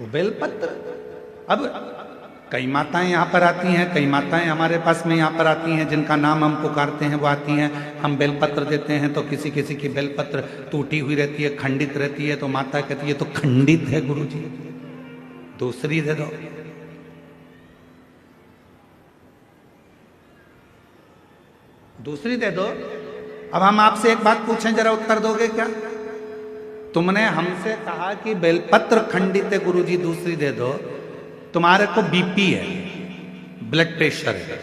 वो बेलपत्र। अब कई माताएं यहाँ पर आती हैं, कई माताएं हमारे पास में यहाँ पर आती हैं जिनका नाम हम पुकारते हैं, वो आती हैं, हम बेलपत्र देते हैं तो किसी किसी की बेलपत्र टूटी हुई रहती है, खंडित रहती है, तो माता कहती है तो खंडित है गुरुजी, दूसरी दे दो। दूसरी दे दो। अब हम आपसे एक बात पूछें, जरा उत्तर दोगे क्या? तुमने हमसे कहा कि बेलपत्र खंडित है गुरुजी, दूसरी दे दो। तुम्हारे को बीपी है, ब्लड प्रेशर है,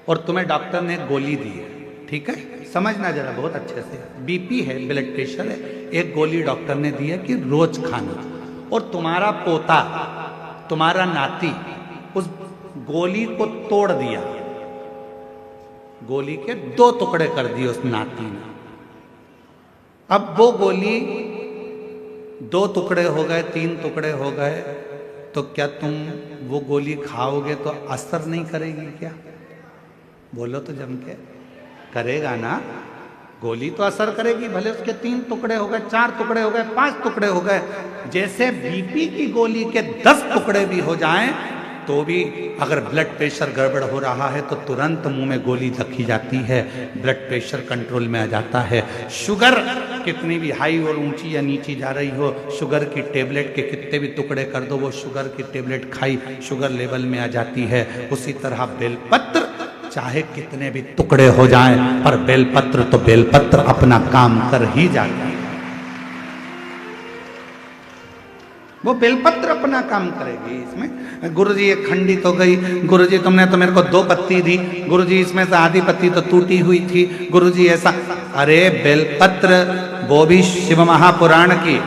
और तुम्हें डॉक्टर ने गोली दी है, ठीक है, समझना जरा बहुत अच्छे से। बीपी है, ब्लड प्रेशर है, एक गोली डॉक्टर ने दी है कि रोज खाना, और तुम्हारा पोता, तुम्हारा नाती उस गोली को तोड़ दिया, गोली के 2 टुकड़े कर दिए उस नाती ने। अब वो गोली 2 टुकड़े हो गए, 3 टुकड़े हो गए, तो क्या तुम वो गोली खाओगे तो असर नहीं करेगी क्या? बोलो तो जम के। करेगा ना, गोली तो असर करेगी, भले उसके 3 टुकड़े हो गए, 4 टुकड़े हो गए, 5 टुकड़े हो गए। जैसे बीपी की गोली के 10 टुकड़े भी हो जाएं तो भी अगर ब्लड प्रेशर गड़बड़ हो रहा है तो तुरंत मुंह में गोली रखी जाती है, ब्लड प्रेशर कंट्रोल में आ जाता है। शुगर कितनी भी हाई और ऊंची या नीची जा रही हो, शुगर की टेबलेट के कितने भी टुकड़े कर दो, वो शुगर की टेबलेट खाई, शुगर लेवल में आ जाती है। उसी तरह बेलपत्र चाहे कितने भी टुकड़े हो जाएं, पर बेलपत्र तो बेलपत्र अपना काम कर ही जाता है। वो बेलपत्र अपना काम करेगी। इसमें गुरुजी ये खंडित हो गई, गुरुजी तुमने तो मेरे को 2 पत्ती दी, गुरुजी इसमें से आधी पत्ती तो टूटी हुई थी, गुरुजी ऐसा। अरे बेलपत्र वो भी शिव महापुराण की,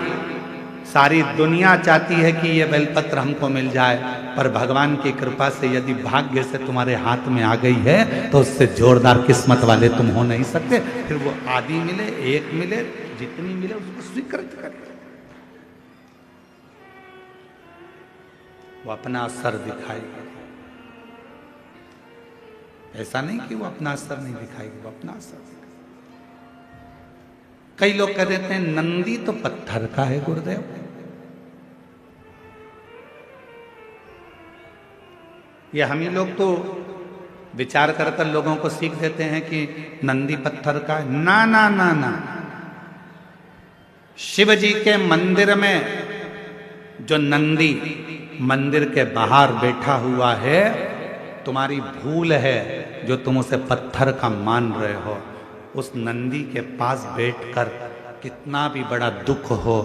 सारी दुनिया चाहती है कि ये बेलपत्र हमको मिल जाए, पर भगवान की कृपा से यदि भाग्य से तुम्हारे हाथ में आ गई है तो उससे जोरदार किस्मत वाले तुम हो नहीं सकते। फिर वो आधी मिले, 1 मिले, जितनी मिले उसको स्वीकृत कर। वो अपना असर दिखाएगी, ऐसा नहीं कि वो अपना असर नहीं दिखाएगी, वो अपना असर दिखाएगी। कई लोग कह देते हैं नंदी तो पत्थर का है गुरुदेव। ये हम ही लोग तो विचार कर कर लोगों को सीख देते हैं कि नंदी पत्थर का है। ना ना ना ना, शिव जी के मंदिर में जो नंदी मंदिर के बाहर बैठा हुआ है, तुम्हारी भूल है जो तुम उसे पत्थर का मान रहे हो। उस नंदी के पास बैठकर कितना भी बड़ा दुख हो,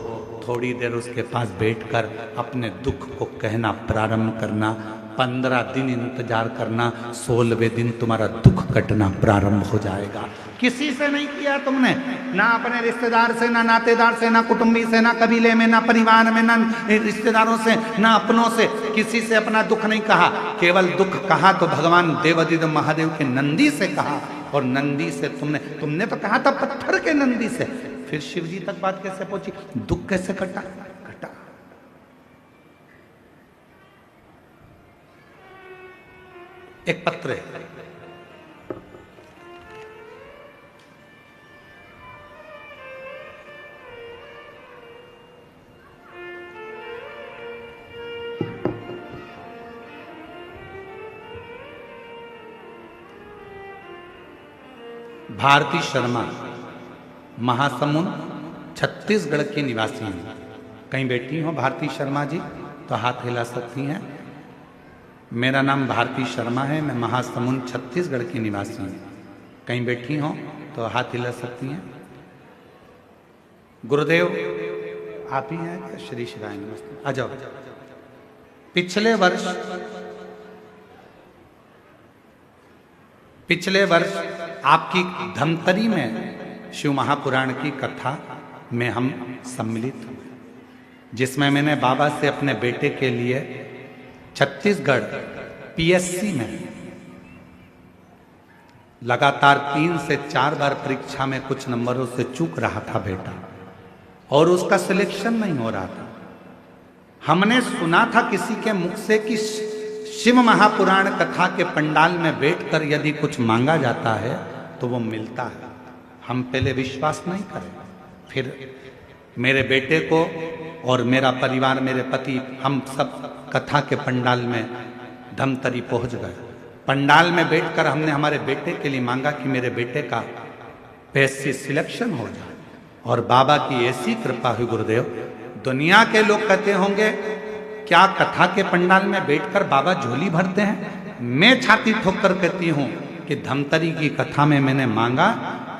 थोड़ी देर उसके पास बैठकर अपने दुख को कहना प्रारंभ करना, 15 दिन इंतजार करना, 16वें दिन तुम्हारा दुख कटना प्रारंभ हो जाएगा। किसी से नहीं किया तुमने, ना अपने रिश्तेदार से, ना नातेदार से, ना कुटुंबी से, ना कबीले में, ना परिवार में, ना रिश्तेदारों से, ना अपनों से, किसी से अपना दुख नहीं कहा। केवल दुख कहा तो भगवान देवाधिदेव महादेव के नंदी से कहा, और नंदी से तुमने तो कहा था पत्थर के नंदी से। फिर शिव जी तक बात कैसे पहुंची, दुख कैसे कटा? एक पत्र है, भारती शर्मा, महासमुंद, छत्तीसगढ़ की निवासी हैं। कहीं बैठी हो भारती शर्मा जी तो हाथ हिला सकती हैं। मेरा नाम भारती शर्मा है, मैं महासमुंद छत्तीसगढ़ की निवासी हूँ। कहीं बैठी हो तो हाथ हिला सकती हैं। गुरुदेव आप ही हैं क्या? श्री शिवाय नमस्ते, आ जाओ। पिछले वर्ष आपकी धमतरी में शिव महापुराण की कथा में हम सम्मिलित हुए, जिसमें मैंने बाबा से अपने बेटे के लिए छत्तीसगढ़ पीएससी में लगातार 3 से 4 बार परीक्षा में कुछ नंबरों से चूक रहा था बेटा, और उसका सिलेक्शन नहीं हो रहा था। हमने सुना था किसी के मुख से कि शिव महापुराण कथा के पंडाल में बैठकर यदि कुछ मांगा जाता है तो वो मिलता है। हम पहले विश्वास नहीं करें, फिर मेरे बेटे को और मेरा परिवार, मेरे पति, हम सब कथा के पंडाल में धमतरी पहुंच गए। पंडाल में बैठकर हमने हमारे बेटे के लिए मांगा कि मेरे बेटे का पैसे सिलेक्शन हो जाए, और बाबा की ऐसी कृपा हुई गुरुदेव। दुनिया के लोग कहते होंगे क्या कथा के पंडाल में बैठकर बाबा झोली भरते हैं? मैं छाती ठोक कर कहती हूं कि धमतरी की कथा में मैंने मांगा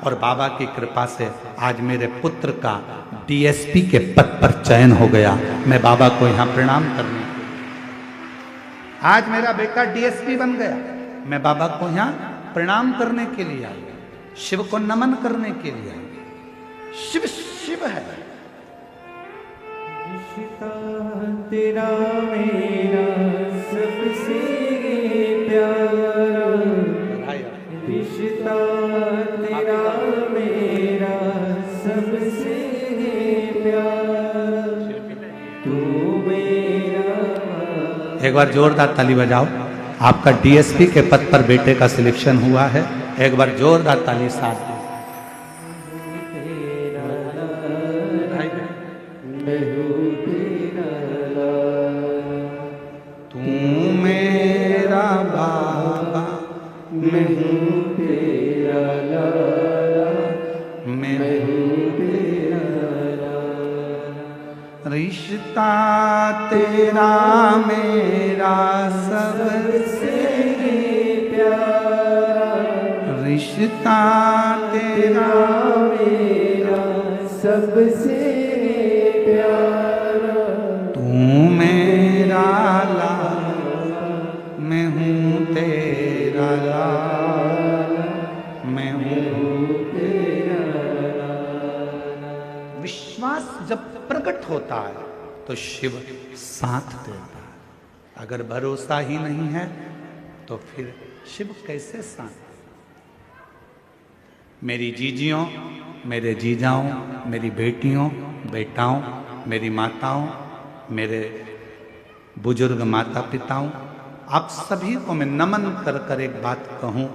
और बाबा की कृपा से आज मेरे पुत्र का डीएसपी के पद पर चयन हो गया। मैं बाबा को यहां प्रणाम करने, आज मेरा बेटा डीएसपी बन गया। मैं बाबा को यहां प्रणाम करने के लिए आई, शिव को नमन करने के लिए आई। शिव शिव है। रिश्ता तेरा मेरा सबसे प्यारा, रिश्ता तेरा मेरा सबसे प्यारा, तू मेरा। एक बार जोरदार ताली बजाओ। आपका डीएसपी के पद पर बेटे का सिलेक्शन हुआ है। एक बार जोरदार ताली साथ दो। तू मेरा बाबा, मैं हूँ तेरा लाला, मैं हूँ तेरा लाला। रिश्ता तेरा मेरा सबसे प्यारा, रिश्ता तेरा मेरा सबसे प्यारा, तू मेरा लाला, मैं हूँ तेरा लाला, मैं हूँ तेरा लाला। विश्वास जब प्रकट होता है तो शिव साथ देता है। अगर भरोसा ही नहीं है तो फिर शिव कैसे साथ? मेरी जीजियों, मेरे जीजाओं, मेरी बेटियों, बेटाओं, मेरी माताओं, मेरे बुजुर्ग माता पिताओं, आप सभी को मैं नमन कर कर एक बात कहूं।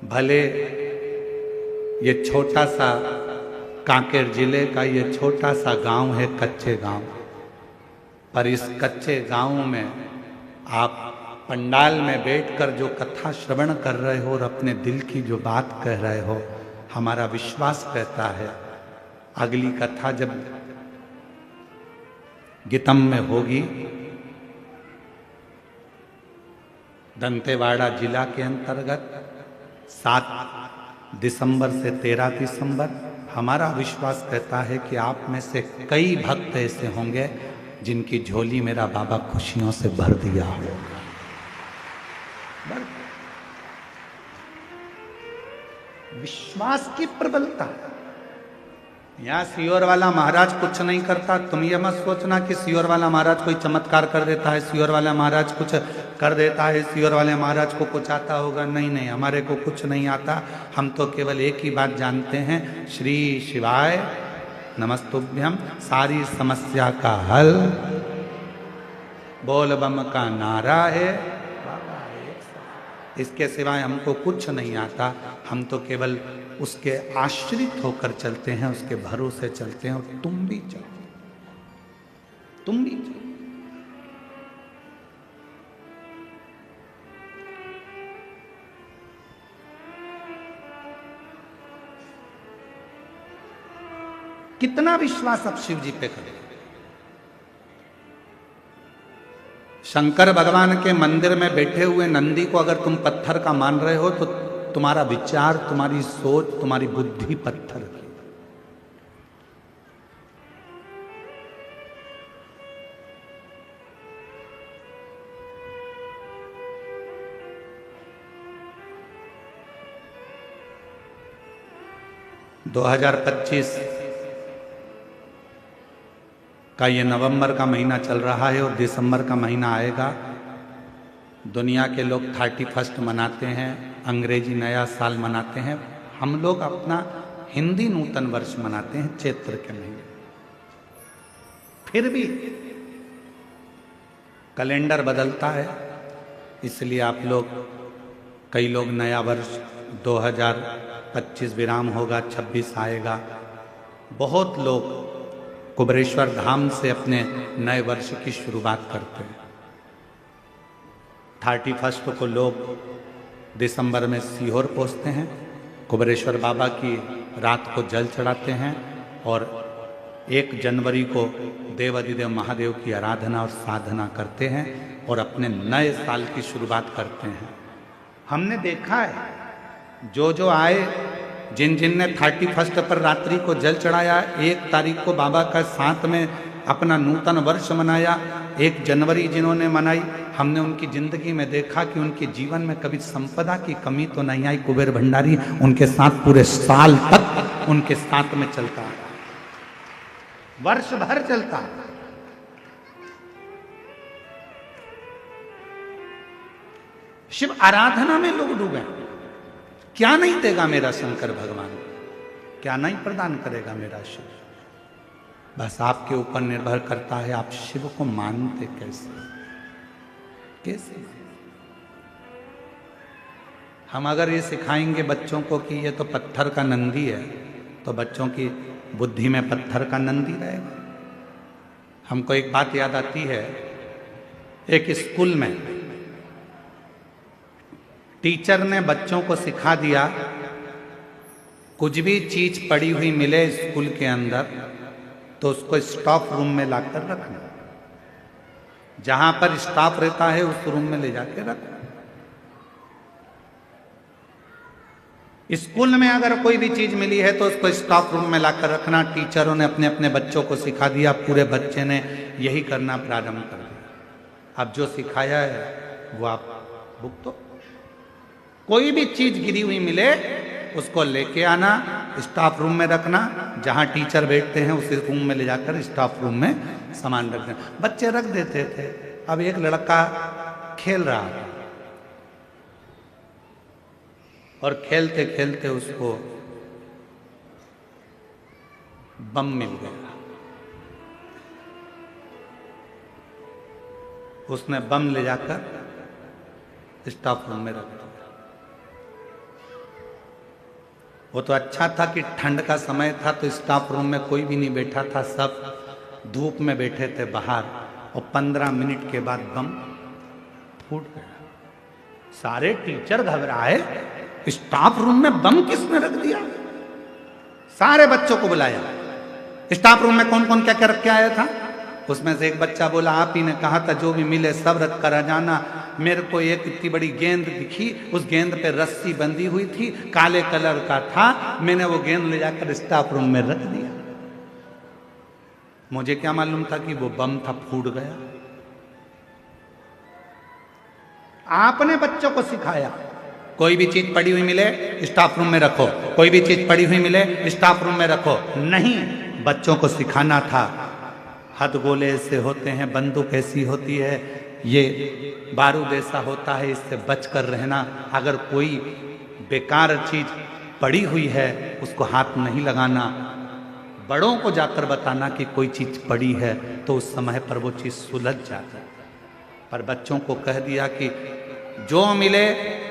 भले ये छोटा सा कांकेर जिले का ये छोटा सा गांव है, कच्चे गांव, पर इस कच्चे गांव में आप पंडाल में बैठकर जो कथा श्रवण कर रहे हो और अपने दिल की जो बात कह रहे हो, हमारा विश्वास कहता है अगली कथा जब गीतम में होगी, दंतेवाड़ा जिला के अंतर्गत 7 दिसंबर से 13 दिसंबर, हमारा विश्वास कहता है कि आप में से कई भक्त ऐसे होंगे जिनकी झोली मेरा बाबा खुशियों से भर दिया हो। विश्वास की प्रबलता। यहाँ सियोर वाला महाराज कुछ नहीं करता, तुम ये मत सोचना कि सियोर वाला महाराज कोई चमत्कार कर देता है, सियोर वाला महाराज कुछ कर देता है, सियोर वाले महाराज को कुछ आता होगा। नहीं नहीं, हमारे को कुछ नहीं आता। हम तो केवल एक ही बात जानते हैं, श्री शिवाय नमस्तुभ्यम, सारी समस्या का हल बोल बम का नारा है। इसके सिवाय हमको कुछ नहीं आता। हम तो केवल उसके आश्रित होकर चलते हैं, उसके भरोसे चलते हैं। और तुम भी चलो, तुम भी चलो। कितना विश्वास आप शिव जी पे करें। शंकर भगवान के मंदिर में बैठे हुए नंदी को अगर तुम पत्थर का मान रहे हो तो तुम्हारा विचार, तुम्हारी सोच, तुम्हारी बुद्धि पत्थर की। दो 2025 का ये नवंबर का महीना चल रहा है और दिसंबर का महीना आएगा। दुनिया के लोग 31 मनाते हैं, अंग्रेजी नया साल मनाते हैं। हम लोग अपना हिंदी नूतन वर्ष मनाते हैं चैत्र के महीने। फिर भी कैलेंडर बदलता है, इसलिए आप लोग, कई लोग नया वर्ष 2025 विराम होगा, 26 आएगा। बहुत लोग कुबेरेश्वर धाम से अपने नए वर्ष की शुरुआत करते हैं। 31 को लोग दिसंबर में सीहोर पहुंचते हैं, कुबेरेश्वर बाबा की रात को जल चढ़ाते हैं और 1 जनवरी को देवाधिदेव महादेव की आराधना और साधना करते हैं और अपने नए साल की शुरुआत करते हैं। हमने देखा है जो आए, जिन ने 31 पर रात्रि को जल चढ़ाया, 1 तारीख को बाबा का साथ में अपना नूतन वर्ष मनाया, 1 जनवरी जिन्होंने मनाई, हमने उनकी जिंदगी में देखा कि उनके जीवन में कभी संपदा की कमी तो नहीं आई। कुबेर भंडारी उनके साथ पूरे साल तक उनके साथ में चलता है, वर्ष भर चलता। शिव आराधना में लोग डूबे। क्या नहीं देगा मेरा शंकर भगवान, क्या नहीं प्रदान करेगा मेरा शिव। बस आपके ऊपर निर्भर करता है आप शिव को मानते कैसे। हम अगर ये सिखाएंगे बच्चों को कि ये तो पत्थर का नंदी है, तो बच्चों की बुद्धि में पत्थर का नंदी रहेगा। हमको एक बात याद आती है, एक स्कूल में टीचर ने बच्चों को सिखा दिया, कुछ भी चीज पड़ी हुई मिले स्कूल के अंदर तो उसको स्टाफ रूम में लाकर रखना, जहां पर स्टाफ रहता है उस रूम में ले जाके रखना। स्कूल में अगर कोई भी चीज मिली है तो उसको स्टाफ रूम में लाकर रखना। टीचरों ने अपने अपने बच्चों को सिखा दिया, पूरे बच्चे ने यही करना प्रारंभ कर दिया। अब जो सिखाया है वो आप भुगतो। कोई भी चीज गिरी हुई मिले उसको लेके आना, स्टाफ रूम में रखना, जहां टीचर बैठते हैं उसी रूम में ले जाकर स्टाफ रूम में सामान रख देना। बच्चे रख देते थे। अब एक लड़का खेल रहा था और खेलते खेलते उसको बम मिल गया। उसने बम ले जाकर स्टाफ रूम में रख दिया। वो तो अच्छा था कि ठंड का समय था तो स्टाफ रूम में कोई भी नहीं बैठा था, सब धूप में बैठे थे बाहर, और 15 मिनट के बाद बम फूट गया। सारे टीचर घबराए, स्टाफ रूम में बम किसने रख दिया। सारे बच्चों को बुलाया, स्टाफ रूम में कौन कौन क्या क्या रख के आया था। उसमें से एक बच्चा बोला, आप ही ने कहा था जो भी मिले सब रख कर आ जाना। मेरे को एक इतनी बड़ी गेंद दिखी, उस गेंद पे रस्सी बंधी हुई थी, काले कलर का था, मैंने वो गेंद ले जाकर स्टाफ रूम में रख दिया। मुझे क्या मालूम था कि वो बम था, फूट गया। आपने बच्चों को सिखाया कोई भी चीज पड़ी हुई मिले स्टाफ रूम में रखो, कोई भी चीज पड़ी हुई मिले स्टाफ रूम में रखो। नहीं, बच्चों को सिखाना था हथगोले ऐसे होते हैं, बंदूक ऐसी होती है, ये बारूद ऐसा होता है, इससे बचकर रहना। अगर कोई बेकार चीज पड़ी हुई है उसको हाथ नहीं लगाना। बड़ों को जाकर बताना कि कोई चीज पड़ी है तो उस समय पर वो चीज सुलझ जाती है। पर बच्चों को कह दिया कि जो मिले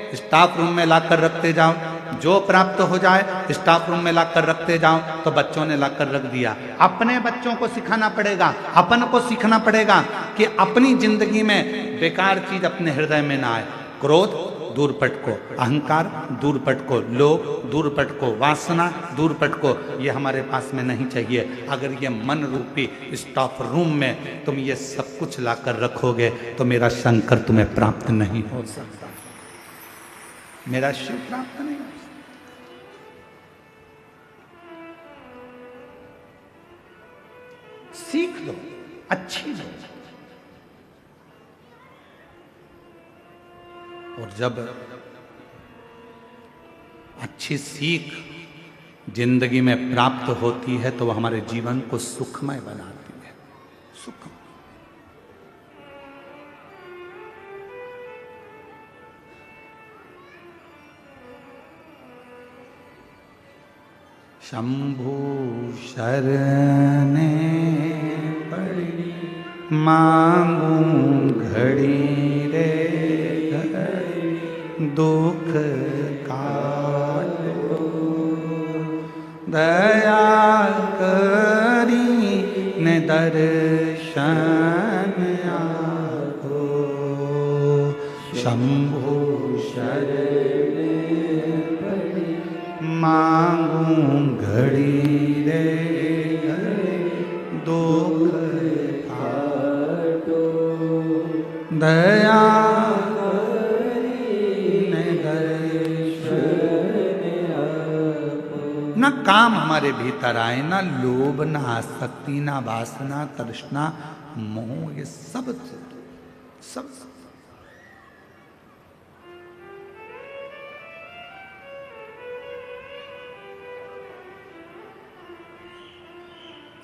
स्टाफ रूम में लाकर रखते जाओ, जो प्राप्त हो जाए स्टाफ रूम में लाकर रखते जाओ। तो बच्चों ने लाकर रख दिया। अपने बच्चों को सिखाना पड़ेगा, अपन को सीखना पड़ेगा कि अपनी जिंदगी में बेकार चीज अपने हृदय में ना आए। क्रोध दूर पटको, अहंकार दूर पटको, लोभ दूर पटको, वासना दूर पटको, ये हमारे पास में नहीं चाहिए। अगर ये मन रूपी स्टाफ रूम में तुम ये सब कुछ लाकर रखोगे तो मेरा शंकर तुम्हें प्राप्त नहीं हो सकता, मेरा शिव प्राप्त नहीं हो सकता। सीख लो, अच्छी लो। और जब अच्छी सीख जिंदगी में प्राप्त होती है तो वह हमारे जीवन को सुखमय बनाती है। सुखमय। शंभु शरणे पड़ी मांगू घड़ी रे दुख काटो, दया करी दर्शन आको, शंभु शरण मांगू घड़ी रे दुख काटो, दया न काम हमारे भीतर आए, ना लोभ, ना आसक्ति, ना वासना, तृष्णा, मोह, ये सब सब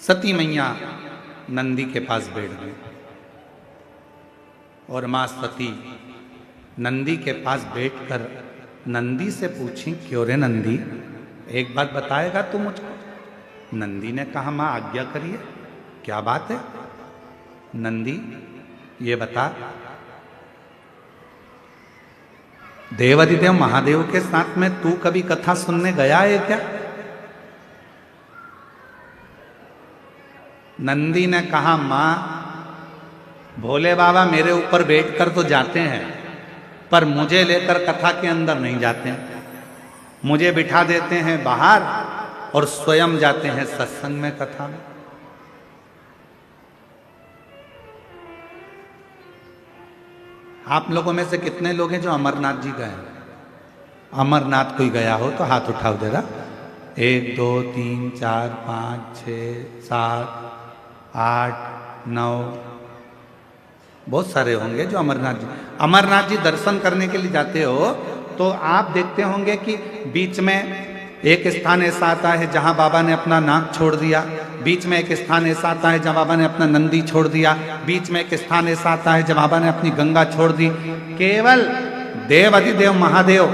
सती मैया नंदी के पास बैठ गई और मां सती नंदी के पास बैठकर नंदी से पूछी, क्यों रे नंदी, एक बात बताएगा तू मुझको? नंदी ने कहा, मां आज्ञा करिए, क्या बात है? नंदी ये बता, देवाधिदेव महादेव के साथ में तू कभी कथा सुनने गया है क्या? नंदी ने कहा, मां भोले बाबा मेरे ऊपर बैठकर तो जाते हैं, पर मुझे लेकर कथा के अंदर नहीं जाते हैं। मुझे बिठा देते हैं बाहर और स्वयं जाते हैं सत्संग में, कथा में। आप लोगों में से कितने लोग हैं जो अमरनाथ जी गए? अमरनाथ कोई गया हो तो हाथ उठाओ जरा। 1 2 3 4 5 6 7 8 9, बहुत सारे होंगे जो अमरनाथ जी दर्शन करने के लिए जाते हो तो आप देखते होंगे कि बीच में एक स्थान ऐसा आता है जहां बाबा ने अपना नाक छोड़ दिया, बीच में एक स्थान ऐसा आता है जहां बाबा ने अपना नंदी छोड़ दिया, बीच में एक स्थान ऐसा आता है जब बाबा ने अपनी गंगा छोड़ दी। केवल देवाधिदेव महादेव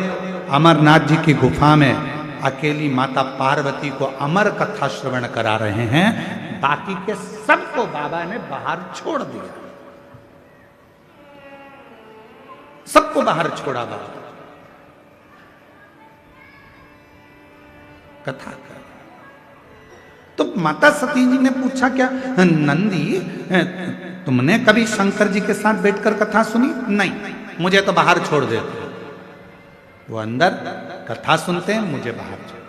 अमरनाथ जी की गुफा में अकेली माता पार्वती को अमर कथा श्रवण करा रहे हैं, बाकी के सबको बाबा ने बाहर छोड़ दिया, सबको बाहर छोड़ा बाबा। कथा कर तो माता सती जी ने पूछा, क्या नंदी तुमने कभी शंकर जी के साथ बैठकर कथा सुनी? नहीं, मुझे तो बाहर छोड़ देते, वो अंदर कथा सुनते हैं, मुझे बाहर छोड़।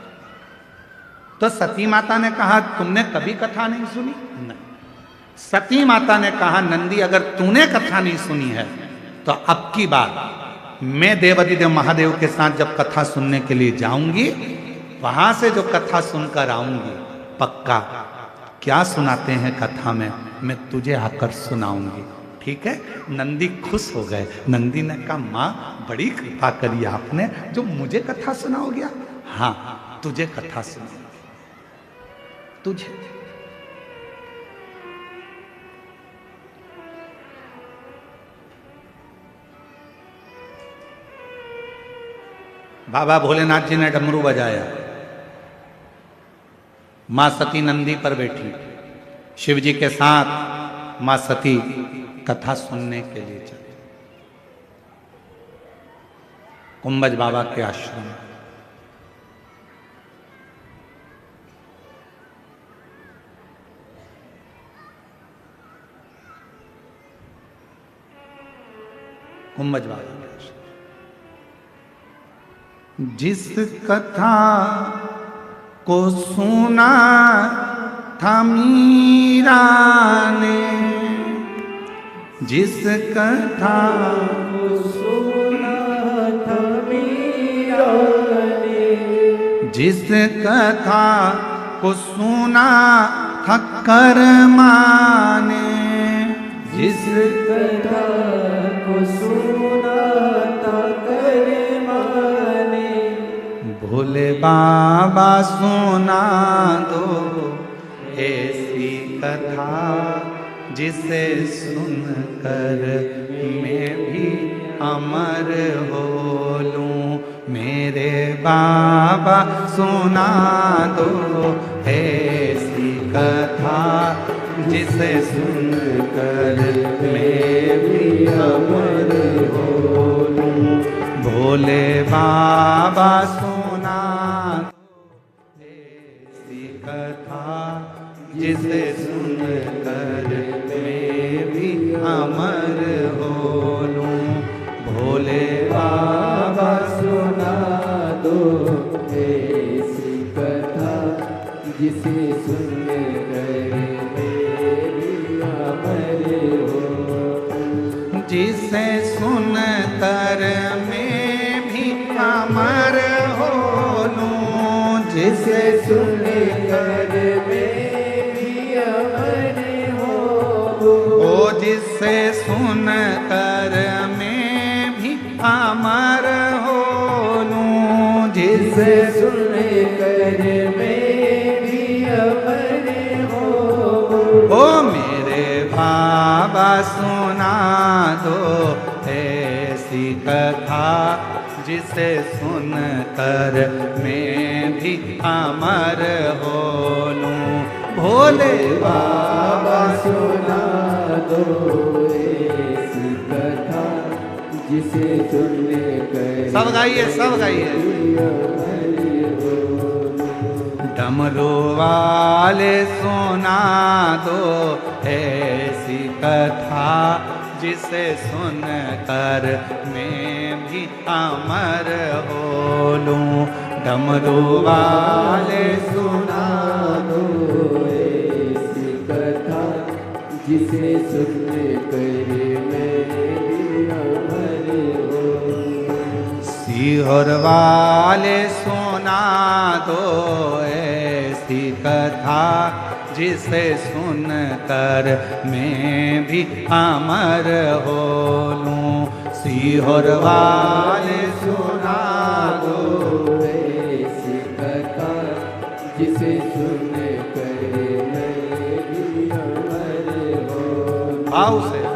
तो सती माता ने कहा, तुमने कभी कथा नहीं सुनी? नहीं। सती माता ने कहा, नंदी अगर तूने कथा नहीं सुनी है तो अब की बार मैं देवाधिदेव महादेव के साथ जब कथा सुनने के लिए जाऊंगी, वहां से जो कथा सुनकर आऊंगी, पक्का क्या सुनाते हैं कथा में मैं तुझे आकर सुनाऊंगी, ठीक है? नंदी खुश हो गए। नंदी ने कहा, मां बड़ी कृपा करी आपने, जो मुझे कथा सुनाओगे? हाँ, तुझे कथा सुनाऊंगी, तुझे। बाबा भोलेनाथ जी ने डमरू बजाया, मां सती नंदी पर बैठी, शिव जी के साथ मां सती कथा सुनने के लिए चली कुंभज बाबा के आश्रम में। कुंभज बाबा के आश्रम, जिस कथा को सुना था मीरा ने, जिस कथा को सुना था मीरा ने, जिस कथा को सुना था कर्मा ने, जिस कथा को सुना था कर्मा ने, भोले बाबा सुना दो ऐसी कथा जिसे सुनकर मैं भी अमर हो लूं। मेरे बाबा सुना दो ऐसी कथा जिसे सुनकर मैं भी अमर हो लूं। भोले बाबा सुना दो ऐसी कथा जिसे सुनकर जिसे सुन कर मैं भी अमर हो, जिसे सुन कर मैं भी अमर हो लूं, जिसे सुन कर मैं भी अमर हो, ओ जिसे सुन कर मैं भी अमर हो लूं, जिसे सुन कर मैं भी अमर हो। ओ मेरे बाबा सुना दो ऐसी कथा, जिसे सुन कर मैं भी अमर हो लूं। भोले बाबा सुना दो ऐसी कथा, जिसे सुन कर सब गाइए, सब गाइए। डमरू वाले सुना दो ऐसी कथा, जिसे सुन कर मैं भी अमर हो लूं। डमरू वाले सुना दो ऐसी कथा, जिसे सुन कर मैं भी अमर हो। सीहोर वाले सुना दो ऐसी कथा, जिसे सुन कर मैं भी अमर हो लूं। सीहोर वाले सुना दो ऐसी कथा, जिसे सुन कर मैं भी अमर हो। भाव से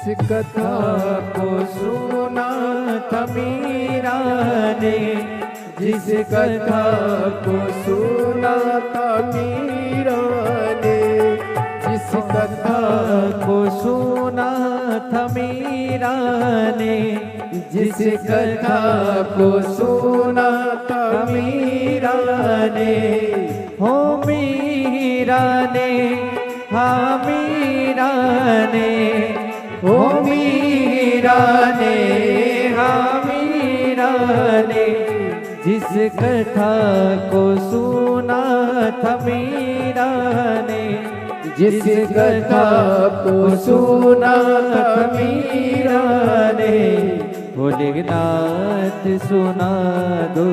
जिस कथा को सुना था मीरा ने, जिस कथा को सुना था मीरा ने, जिस कथा को सुना था मीरा ने, जिस कथा को सुना था मीरा ने, हो मीरा ने, हाँ मीरा ने, ओ मीरा ने, हाँ मीरा ने, जिस कथा को सुना था मीरा ने, जिस कथा को सुना था मीरा ने, भोलेनाथ सुना दो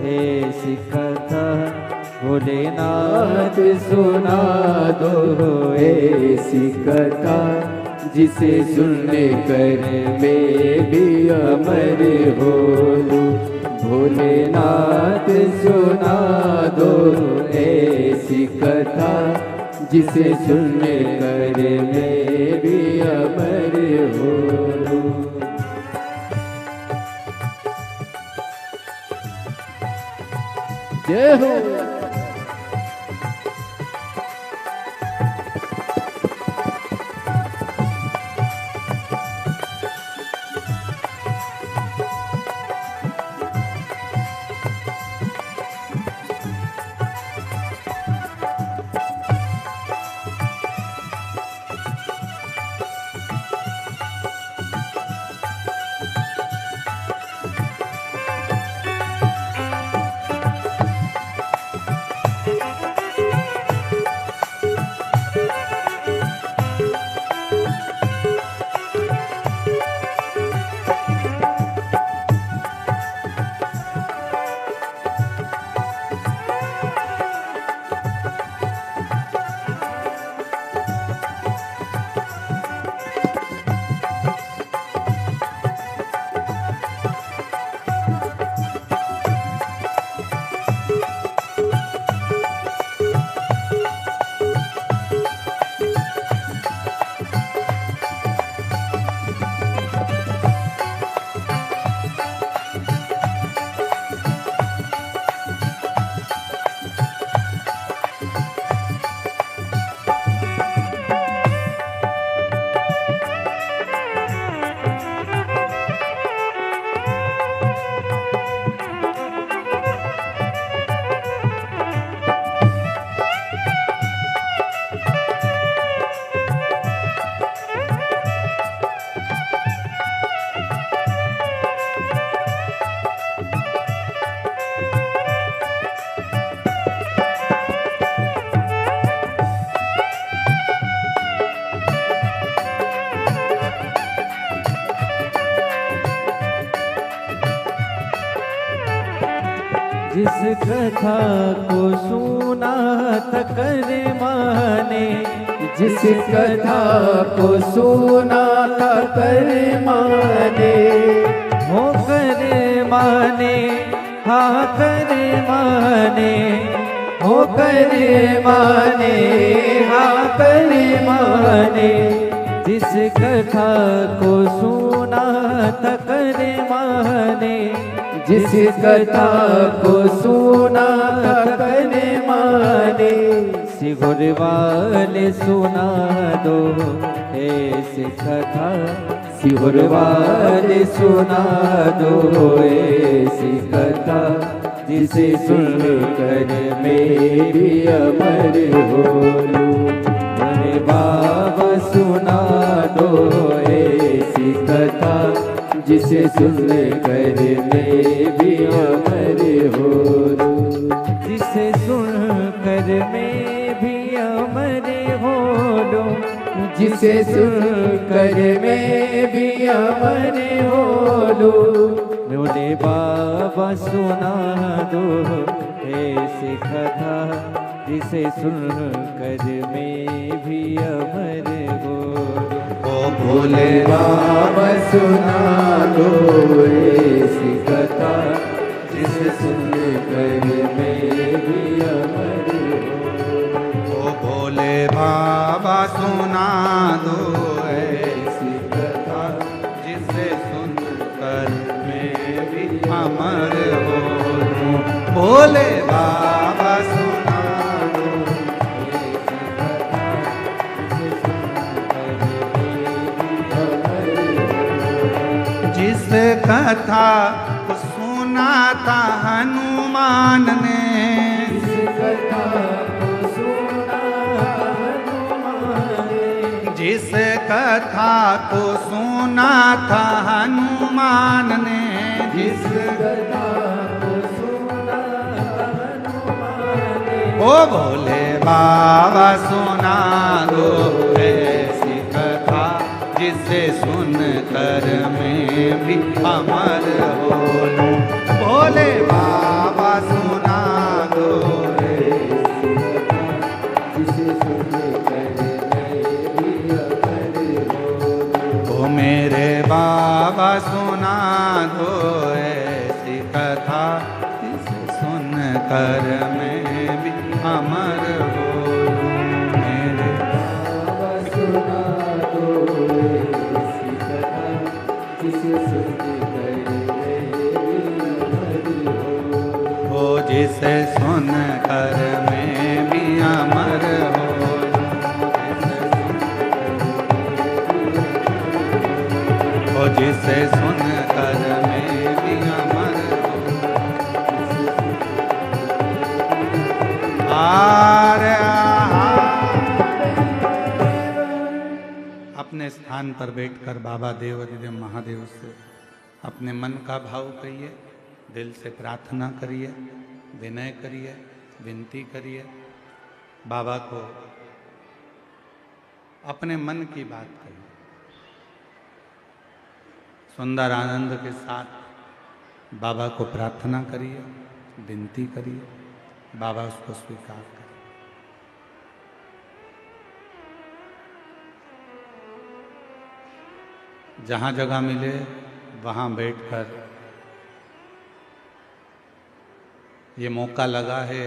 ऐसी कथा, भोलेनाथ सुना दो ऐसी कथा, जिसे सुनने कर मैं भी अमर हो लूं। भोलेनाथ सुना दो ऐसी कथा, जिसे सुनने कर मैं भी अमर हो लूं। जय हो। जिस कथा को सुना था कर माने, जिस कथा को सुना था कर माने, हो कर माने, हाँ कर माने, हो कर माने, हाँ कर माने, जिस कथा को सुना था कर माने, जिस कथा को सुना था कर माने, सिगुर वाले सुना दो ऐसी कथा, सिगुर वाले सुना दो ऐसी कथा, जिसे सुनकर मैं भी अमर हो लूं। अरे बाबा सुना दो ऐसी कथा, जिसे सुनकर मैं भी अमर हो लूं। जिसे सुनकर मैं भी अमर हो लूं, जिसे सुनकर मैं भी अमर हो लूं। बोले बाबा सुना दो ऐसी कथा, जिसे सुनकर मैं भी अमर हो लूं। ओ भोले बाबा सुना दो ऐसी कथा, जिसे सुनकर मैं भी अमर हो। ओ भोले बाबा सुना दो ऐसी कथा, जिसे सुनकर मैं भी अमर हो लूं। भोले बाबा सुना दो ऐसी कथा, जिसे सुनकर मैं भी अमर हो। जिस कथा को सुना था हनुमान ने, जिस कथा को सुना हनुमान ने, जिस कथा को सुना था हनुमान ने, जिस कथा को सुना हनुमान ने, ओ भोले बाबा सुना दो ऐसी कथा, जिसे सुनकर मैं भी अमर हो लूं। भोले बाबा सुना दो ऐसी कथा, जिसे सुनकर मैं भी अमर हो लूं। ओ मेरे बाबा सुना दो ऐसी कथा, जिसे सुनकर मैं भी अमर हो लूं। मेरे बाबा सुना दो ऐसी कथा, जिसे सुनकर मैं भी अमर हो लूं। हो जिसे सुनकर मैं भी अमर हो लूं। हो जिसे सुनकर मैं भी अमर हो। अपने स्थान पर बैठकर बाबा देव अधिदेव महादेव से अपने मन का भाव कहिए, दिल से प्रार्थना करिए, विनय करिए, विनती करिए। बाबा को अपने मन की बात कहिए, सुंदर आनंद के साथ बाबा को प्रार्थना करिए, विनती करिए, बाबा उसको स्वीकार करें। जहाँ जगह मिले वहाँ बैठकर ये मौका लगा है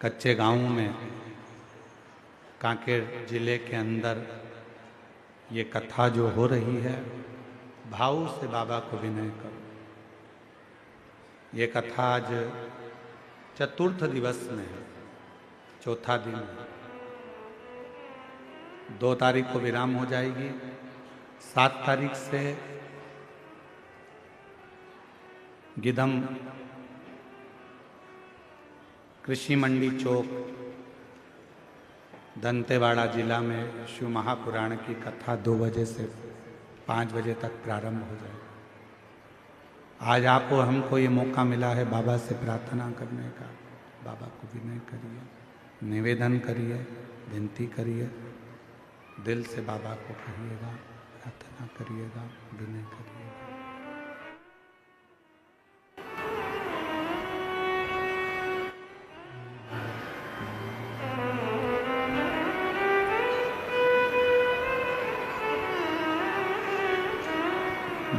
कच्चे गांव में, कांकेर जिले के अंदर ये कथा जो हो रही है, भाव से बाबा को विनय करो। ये कथा आज चतुर्थ दिवस में है, चौथा दिन है। 2 तारीख को विराम हो जाएगी। 7 तारीख से गिदम कृषि मंडी चौक दंतेवाड़ा जिला में शिव महापुराण की कथा 2 बजे से 5 बजे तक प्रारंभ हो जाए। आज आपको हमको ये मौका मिला है बाबा से प्रार्थना करने का। बाबा को विनय करिए, निवेदन करिए, विनती करिए, दिल से बाबा को कहिएगा, प्रार्थना करिएगा, विनय करिएगा। शिवाय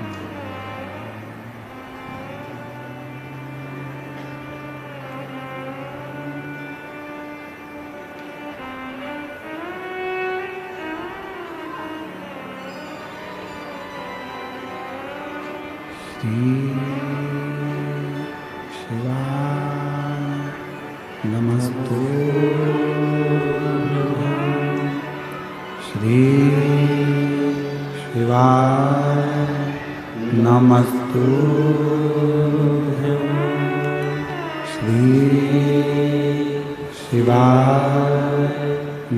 नमस्तु श्री शिवाय नमस्तु श्री शिवाय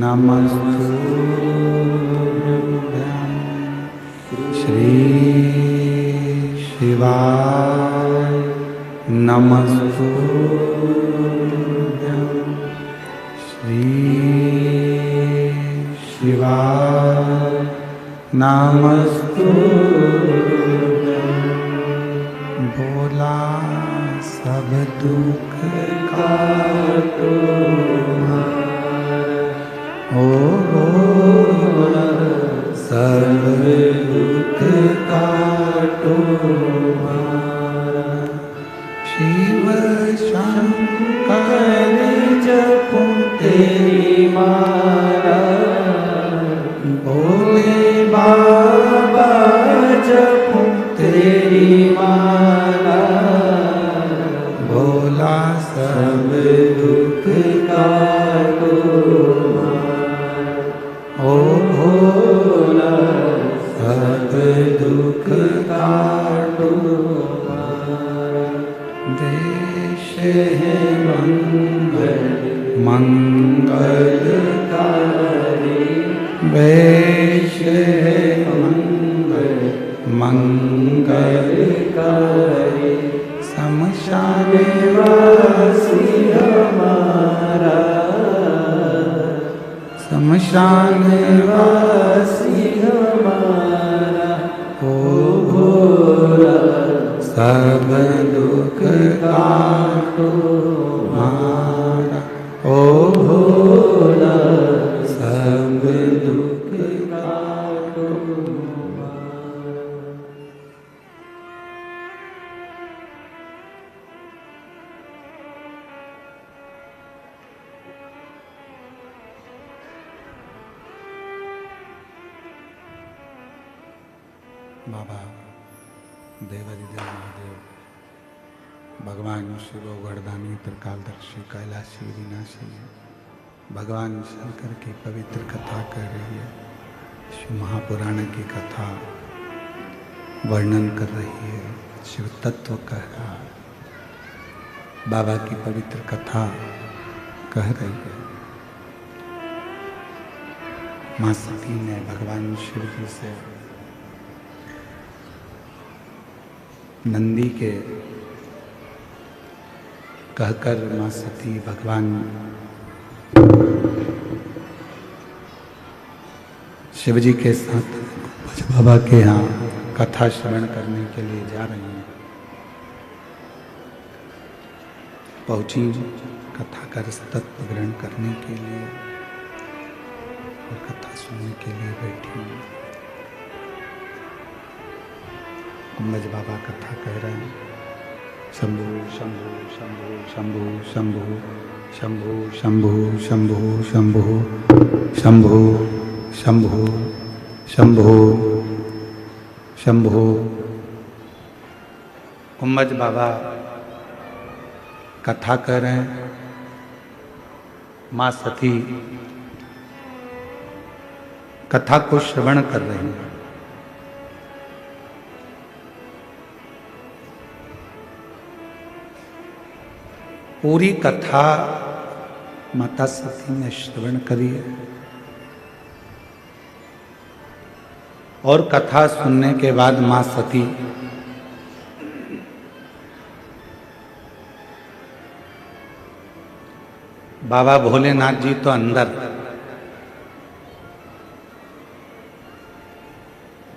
नमस्तु श्री शिवाय नमस्तु श्री शिवाय नमस्तु बोला सब दुख काटो ओ बोला सब दुख काटो शिव शंकर जपो तेरी माला भोले बाबा जपो तेरी माला भोला सब दुख काटो ओ भोला सब दुख काटो देश है मंगलकारी वेश है मंगलकारी शमशान वासी हमारा शमशान वासी हमारा ओ भोला सब दुख काटो हमारा ओ भोला सब दुख काटो बाबा देवादिदेव महादेव भगवान शिव गर्दानी त्रिकालदर्शी कैलाशी विनाशी भगवान शंकर की पवित्र कथा कर रही है। शिव महापुराण की कथा वर्णन कर रही है, शिव तत्व कह रहा है, बाबा की पवित्र कथा कह रही है। माँ सती ने भगवान शिव जी से नंदी के कहकर माँ सती भगवान शिव जी के साथ बाबा के यहाँ कथा श्रवण करने के लिए जा रही हैं। पहुंची कथा का तत्व ग्रहण करने के लिए और कथा सुनने के लिए बैठी। कुंभज बाबा कथा कह रहे हैं, शंभु शंभु शंभु शंभु शंभु शंभु शंभु शंभु शंभु शंभु शंभु शंभु। कुंभज बाबा कथा कर रहे हैं, माँ सती कथा को श्रवण कर रही हैं। पूरी कथा माता सती ने श्रवण करी है और कथा सुनने के बाद मां सती बाबा भोलेनाथ जी तो अंदर,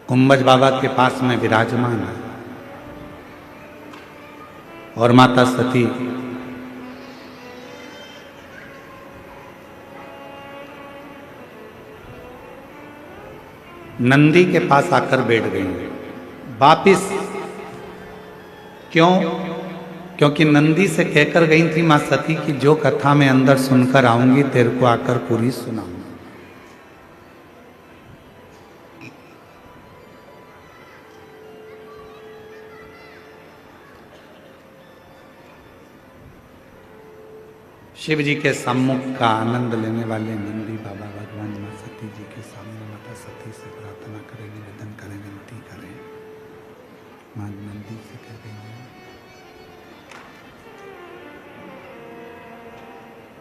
कुंभज बाबा के पास में विराजमान है और माता सती नंदी के पास आकर बैठ गई। वापिस क्यों? क्योंकि नंदी से कहकर गई थी मां सती की जो कथा मैं अंदर सुनकर आऊंगी तेरे को आकर पूरी सुनाऊंगी। शिव जी के सम्मुख का आनंद लेने वाले नंदी बाबा भगवान मां सती जी के सामने माता सती से प्रार्थना करें, निवेदन करें, विनती करें। मां नंदी से कह रही है,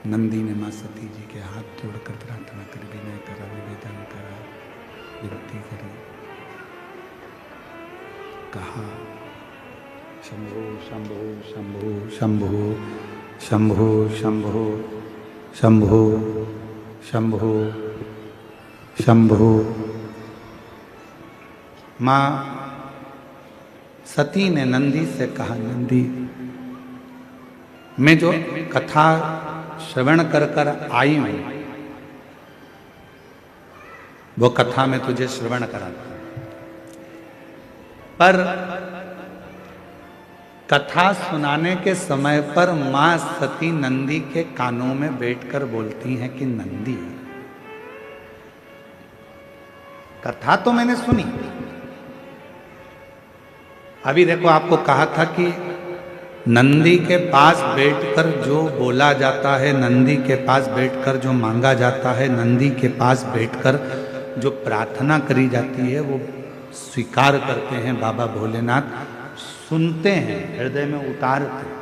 नंदी ने मां सती जी के हाथ जोड़कर प्रार्थना करी, विनय करा, निवेदन करा, विनती करी, कहा शंभो शंभो शंभो शंभो शंभो शंभो शंभो शंभो शंभो। मां सती ने नंदी से कहा, नंदी मैं जो कथा श्रवण कर कर आई हूं वो कथा में तुझे श्रवण कराता हूं, पर कथा सुनाने के समय पर मां सती नंदी के कानों में बैठकर बोलती हैं कि नंदी कथा तो मैंने सुनी, अभी देखो आपको कहा था कि नंदी के पास बैठकर जो बोला जाता है, नंदी के पास बैठकर जो मांगा जाता है, नंदी के पास बैठकर जो प्रार्थना करी जाती है वो स्वीकार करते हैं बाबा भोलेनाथ, सुनते हैं, हृदय में उतारते हैं।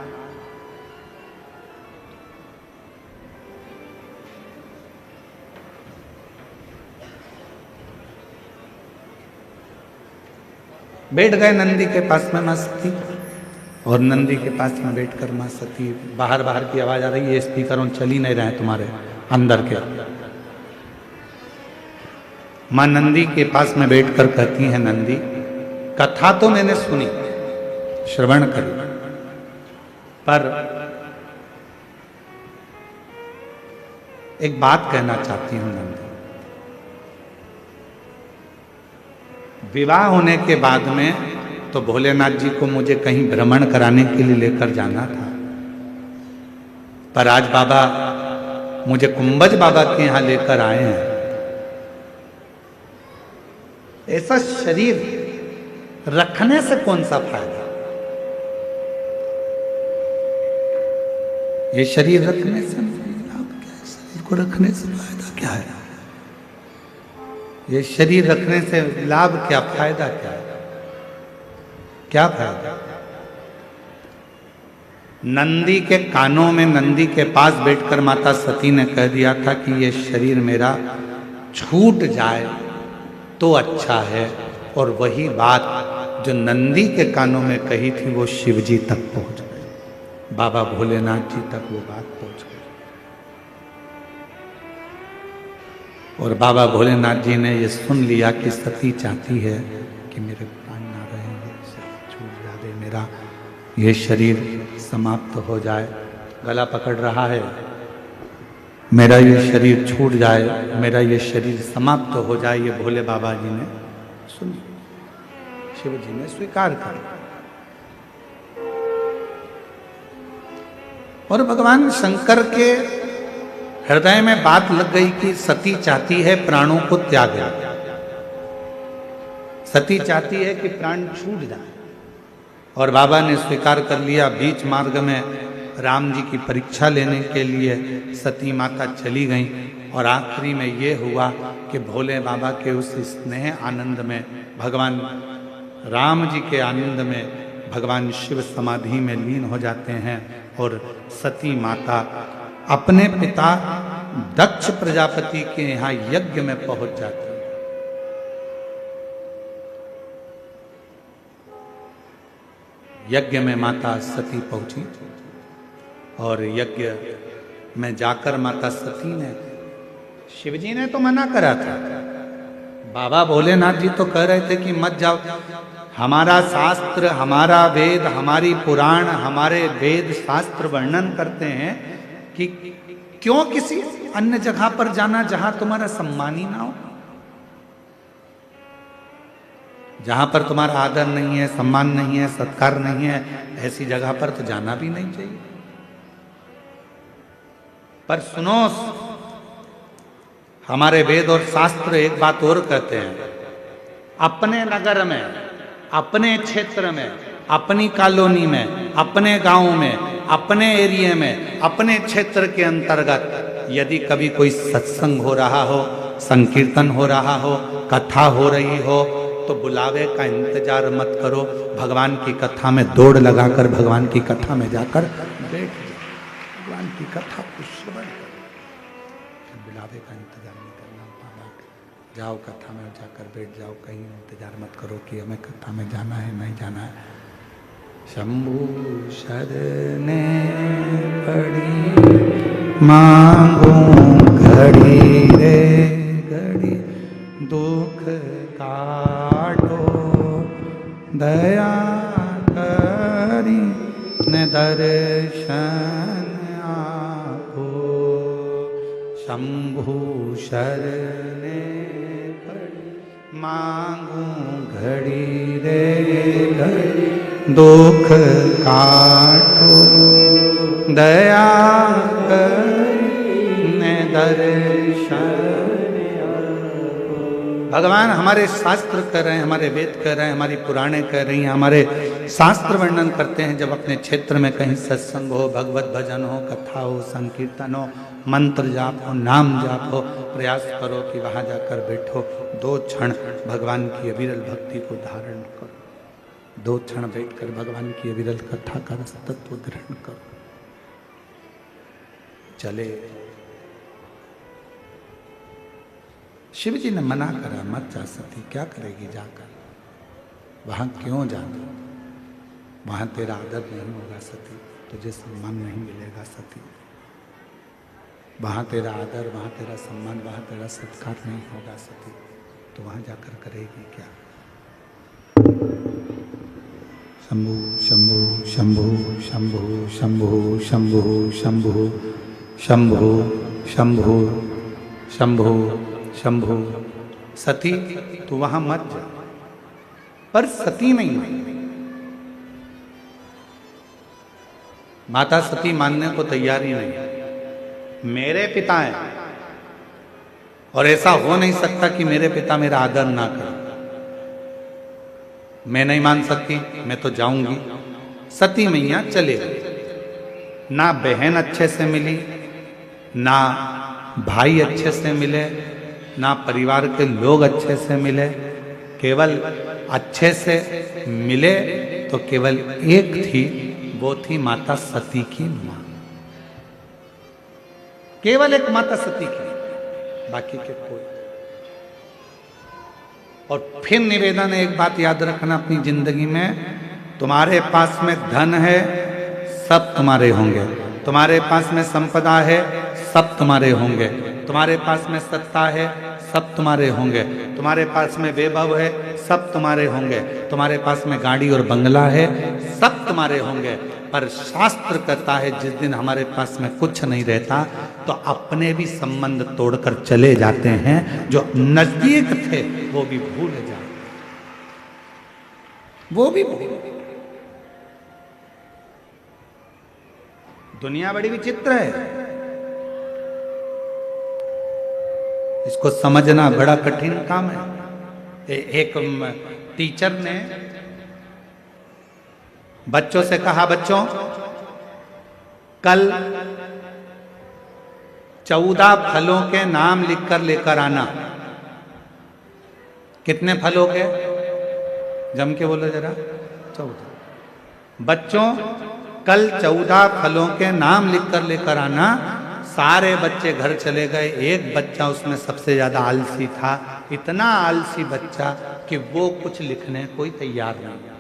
बैठ गए नंदी के पास में मां सती, और नंदी के पास में बैठकर मां सती, बाहर बाहर की आवाज आ रही है, स्पीकरों चल ही नहीं रहे हैं तुम्हारे अंदर के। मां नंदी के पास में बैठकर कहती है, नंदी कथा तो मैंने सुनी, श्रवण करी, पर एक बात कहना चाहती हूं नंदी। विवाह होने के बाद में तो भोलेनाथ जी को मुझे कहीं भ्रमण कराने के लिए लेकर जाना था, पर आज बाबा मुझे कुंभज बाबा के यहां लेकर आए हैं। ऐसा शरीर रखने से कौन सा फायदा? ये शरीर रखने से लाभ क्या है? शरीर को रखने से फायदा क्या है? ये शरीर रखने से लाभ क्या, फायदा क्या है? क्या फायदा? नंदी के कानों में, नंदी के पास बैठकर माता सती ने कह दिया था कि ये शरीर मेरा छूट जाए तो अच्छा है, और वही बात जो नंदी के कानों में कही थी वो शिव जी तक पहुंच गई, बाबा भोलेनाथ जी तक वो बात पहुंच गई। और बाबा भोलेनाथ जी ने ये सुन लिया कि सती चाहती है कि मेरे प्राण ना रहे, छूट जाए, मेरा ये शरीर समाप्त हो जाए, गला पकड़ रहा है, मेरा ये शरीर छूट जाए, मेरा ये शरीर समाप्त हो जाए। ये भोले बाबा जी ने सुन, शिव जी ने स्वीकार कर, और भगवान शंकर के हृदय में बात लग गई कि सती चाहती है प्राणों को त्याग, सती चाहती है कि प्राण छूट जाए, और बाबा ने स्वीकार कर लिया। बीच मार्ग में राम जी की परीक्षा लेने के लिए सती माता चली गई, और आखिरी में ये हुआ कि भोले बाबा के उस स्नेह आनंद में, भगवान राम जी के आनंद में भगवान शिव समाधि में लीन हो जाते हैं, और सती माता अपने पिता दक्ष प्रजापति के यहाँ यज्ञ में पहुंच जाती है। यज्ञ में माता सती पहुंची, और यज्ञ में जाकर माता सती ने, शिवजी ने तो मना करा था, बाबा भोलेनाथ जी तो कह रहे थे कि मत जाओ, हमारा शास्त्र, हमारा वेद, हमारी पुराण, हमारे वेद शास्त्र वर्णन करते हैं कि क्यों किसी अन्य जगह पर जाना जहां तुम्हारा सम्मान ही ना हो। जहां पर तुम्हारा आदर नहीं है, सम्मान नहीं है, सत्कार नहीं है, ऐसी जगह पर तो जाना भी नहीं चाहिए। पर सुनो, हमारे वेद और शास्त्र एक बात और कहते हैं, अपने नगर में, अपने क्षेत्र में, अपनी कॉलोनी में, अपने गांव में, अपने एरिया में, अपने क्षेत्र के अंतर्गत यदि कभी कोई सत्संग हो रहा हो, संकीर्तन हो रहा हो, कथा हो रही हो, तो बुलावे का इंतजार मत करो। भगवान की कथा में दौड़ लगाकर भगवान की कथा में जाकर बैठ जाओ, भगवान की कथा को श्रवण करो। बुलावे का इंतजार नहीं करना, जाओ कथा में जाकर बैठ जाओ, कहीं इंतजार मत करो कि हमें कथा में जाना है नहीं जाना है। शंभु शरणे पड़ी मांगू घड़ी रे घड़ी, दुख काटो दया करी न दर्शन आपो। शंभु शरणे पड़ी मांगू घड़ी रे घड़ी, दुख काटो दया करने दर्शन। भगवान हमारे शास्त्र कर रहे हैं, हमारे वेद कर रहे हैं, हमारी पुराणे कर रही हैं, हमारे शास्त्र वर्णन करते हैं। जब अपने क्षेत्र में कहीं सत्संग हो, भगवत भजन हो, कथा हो, संकीर्तन हो, मंत्र जाप हो, नाम जाप हो, प्रयास करो कि वहां जाकर बैठो, 2 क्षण भगवान की अविरल भक्ति को धारण करो, 2 क्षण बैठकर भगवान की अविरल कथा का तत्व ग्रहण करो। चले, शिव जी ने मना करा, मत जा सती, क्या करेगी जाकर, वहां क्यों जाना, वहां तेरा आदर नहीं होगा सती, तुझे सम्मान नहीं मिलेगा सती, वहां तेरा आदर, वहां तेरा सम्मान, वहां तेरा सत्कार नहीं होगा सती, तो वहां जाकर करेगी क्या। शंभु शंभु शंभु शंभु शंभु शंभु शंभु शंभु शंभु शंभु शंभु। सती तू वहां मत जा, पर सती नहीं, माता सती मानने को तैयार ही नहीं। मेरे पिता हैं और ऐसा हो नहीं सकता कि मेरे पिता मेरा आदर ना करें, मैं नहीं मान सकती, मैं तो जाऊंगी। सती मैया चले गई, ना बहन अच्छे से मिली, ना भाई अच्छे से मिले, ना परिवार के लोग अच्छे से मिले, केवल अच्छे से मिले तो केवल एक थी, वो थी माता सती की मां, केवल एक माता सती की, बाकी के कोई। और फिर निवेदन है, एक बात याद रखना अपनी जिंदगी में, तुम्हारे पास में धन है सब तुम्हारे होंगे, तुम्हारे पास में संपदा है सब तुम्हारे होंगे, तुम्हारे पास में सत्ता है सब तुम्हारे होंगे, तुम्हारे पास में वैभव है सब तुम्हारे होंगे, तुम्हारे पास में गाड़ी और बंगला है सब तुम्हारे होंगे। पर शास्त्र कहता है जिस दिन हमारे पास में कुछ नहीं रहता तो अपने भी संबंध तोड़कर चले जाते हैं, जो नजदीक थे वो भी भूल जाते, वो भी भूल। दुनिया बड़ी विचित्र है, इसको समझना बड़ा कठिन काम है। एक टीचर ने बच्चों से कहा, बच्चों कल 14 फलों के नाम लिखकर लेकर आना। कितने फल हो गए, जम के बोलो जरा। 14 बच्चों कल 14 फलों के नाम लिखकर लेकर आना। सारे बच्चे घर चले गए, एक बच्चा उसमें सबसे ज्यादा आलसी था, इतना आलसी बच्चा कि वो कुछ लिखने कोई तैयार नहीं,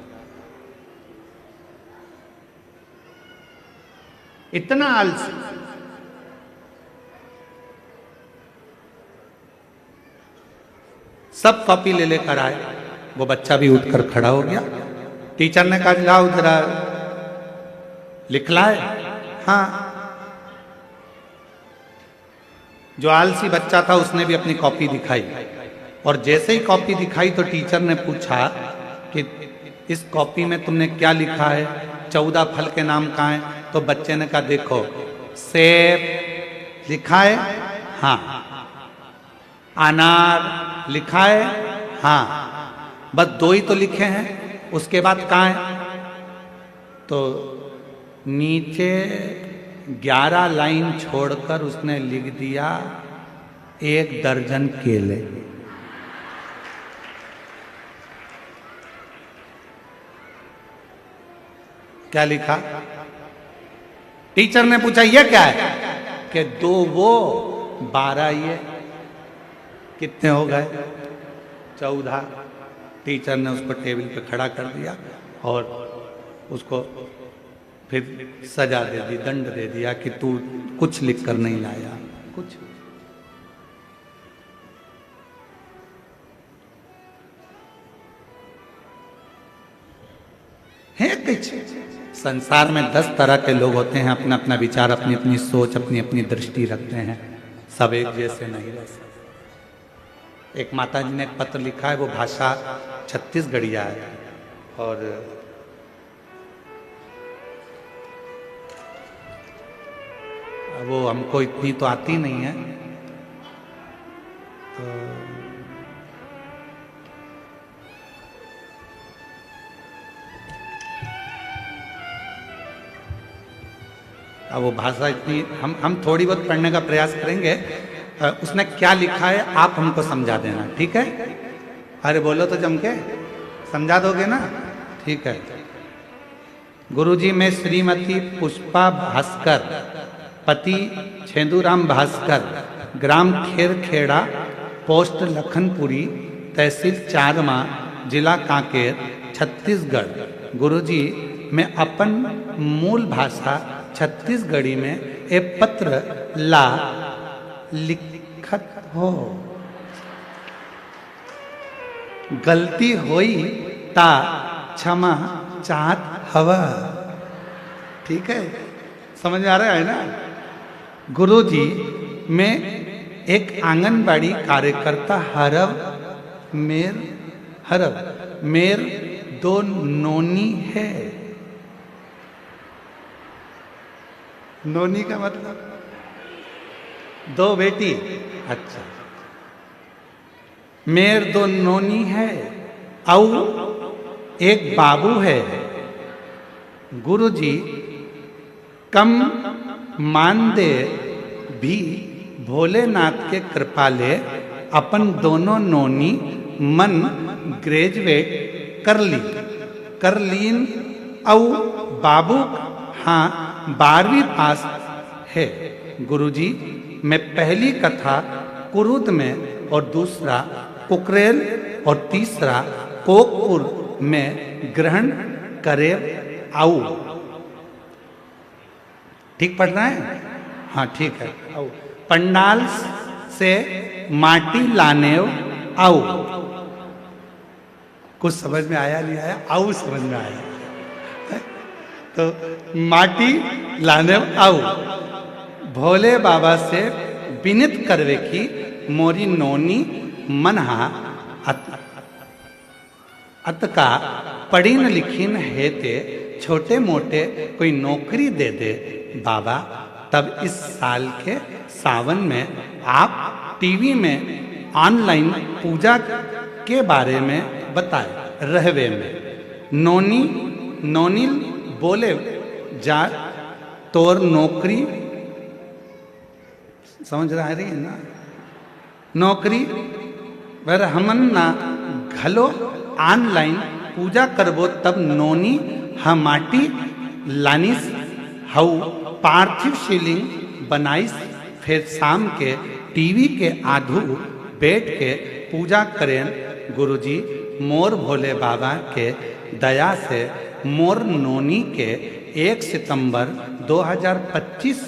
इतना आलसी। सब कॉपी ले लेकर आए, वो बच्चा भी उठकर खड़ा हो गया। टीचर ने कहा लाओ जरा लिख लाए। हाँ, जो आलसी बच्चा था उसने भी अपनी कॉपी दिखाई, और जैसे ही कॉपी दिखाई तो टीचर ने पूछा कि इस कॉपी में तुमने क्या लिखा है, 14 फल के नाम कहाँ हैं? तो बच्चे ने कहा देखो सेब लिखा है, हाँ। अनार लिखा है, हाँ। बस 2 ही तो लिखे हैं, उसके बाद कहाँ है? तो नीचे 11 लाइन छोड़कर उसने लिख दिया 1 दर्जन केले। क्या लिखा? टीचर ने पूछा ये क्या है? कि 2 वो 12 ये, कितने हो गए? 14। टीचर ने उसको टेबल पे खड़ा कर दिया और उसको फिर सजा दे दी, दंड दे दिया कि तू कुछ लिख कर नहीं लाया, कुछ। है कुछ। संसार में 10 तरह के लोग होते हैं, अपना अपना विचार, अपनी अपनी सोच, अपनी अपनी दृष्टि रखते हैं, सब एक जैसे नहीं रह सकते। एक माता जी ने एक पत्र लिखा है, वो भाषा छत्तीसगढ़िया है और वो हमको इतनी तो आती नहीं है, तो अब वो भाषा इतनी हम थोड़ी बहुत पढ़ने का प्रयास करेंगे। उसने क्या लिखा है आप हमको समझा देना, ठीक है? अरे बोलो तो जम के, समझा दोगे ना? ठीक है। गुरुजी, मैं श्रीमती पुष्पा भास्कर, पति छेदूराम भास्कर, ग्राम खेरखेड़ा, पोस्ट लखनपुरी, तहसील चारमा, जिला कांकेर, छत्तीसगढ़। गुरुजी, मैं अपन मूल भाषा छत्तीसगढ़ी में एक पत्र ला लिखत हो। गलती होई ता क्षमा चाहत हवा। ठीक है, समझ में आ रहा है ना? गुरुजी, मैं एक आंगनबाड़ी कार्यकर्ता हरव मेर 2 नोनी है। नोनी का मतलब 2 बेटी। अच्छा, मेर 2 नोनी है और एक बाबू है। गुरुजी, कम मान दे भी भोलेनाथ के कृपा ले अपन दोनों नोनी मन ग्रेजुएट कर लीन और बाबू हाँ 12वीं पास है। गुरुजी, मैं पहली कथा कुरुद में और दूसरा कुकरेल और तीसरा कोकपुर में ग्रहण करे आऊ। ठीक पढ़ रहा है? हाँ ठीक है। आऊ पंडाल से माटी लाने आऊ। कुछ समझ में आया नहीं आया? आऊ समझ में आया। तो माटी लाने आऊ। भोले बाबा से विनित करवे की मोरी नोनी मनहा अतका पढ़ीन लिखीन हेते छोटे मोटे कोई नौकरी दे दे बाबा। तब इस साल के सावन में आप टीवी में ऑनलाइन पूजा के बारे में बताए रहवे में। नोनी बोले जा तोर नौकरी, समझ रहा है ना? नौकरी वर हमन ना घलो ऑनलाइन पूजा करबो। तब नोनी हमाटी लानिस हऊ पार्थिव शिवलिंग बनाइस। फिर शाम के टीवी के आधू बैठ के पूजा करें। गुरुजी, मोर भोले बाबा के दया से मोर नोनी के 1 सितंबर 2025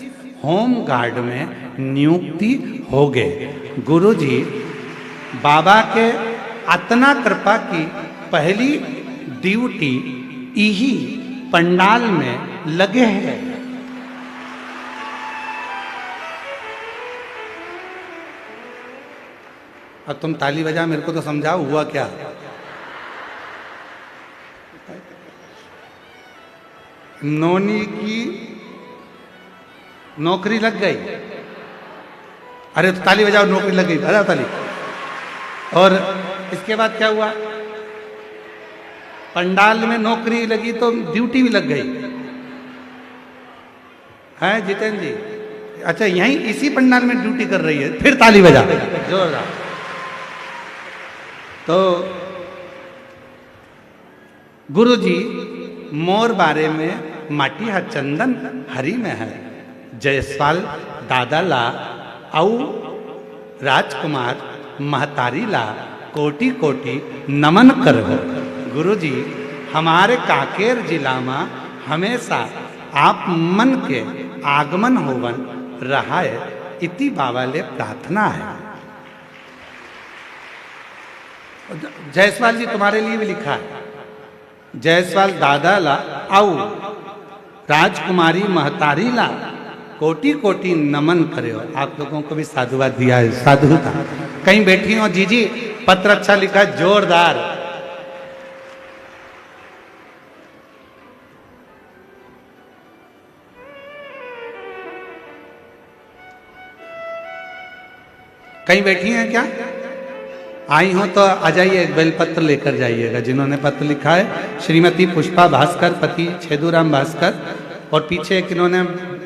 होम गार्ड में नियुक्ति हो गए। गुरुजी, बाबा के अतना कृपा की पहली ड्यूटी यही पंडाल में लगे हैं। अब तुम ताली बजा, मेरे को तो समझाओ हुआ क्या। नोनी की नौकरी लग गई। अरे तो ताली बजाओ, नौकरी लग गई, बजाओ ताली। और इसके बाद क्या हुआ? पंडाल में नौकरी लगी तो ड्यूटी भी लग गई है जितेंद्र जी। अच्छा, यहीं इसी पंडाल में ड्यूटी कर रही है, फिर ताली बजा जोरदार। तो गुरु जी मोर बारे में माटी हा चंदन हरी में है, जयसवाल दादा ला औ राजकुमार महतारी ला कोटि कोटि नमन करहो। गुरु जी हमारे काकेर जिला में हमेशा आप मन के आगमन होवन रहा है, इति बाबा ले प्रार्थना है। जयसवाल जी तुम्हारे लिए भी लिखा है, जयसवाल दादा ला औ राजकुमारी महतारी ला कोटि कोटि नमन करे। आप लोगों को भी साधुवाद दिया है, साधुता। कहीं बैठी हो जीजी, पत्र अच्छा लिखा है, जोरदार। कहीं बैठी हैं क्या? आई हो तो आ जाइए, एक बेलपत्र लेकर जाइएगा। जिन्होंने पत्र लिखा है श्रीमती पुष्पा भास्कर, पति छेदूराम भास्कर, और पीछे एक इन्होंने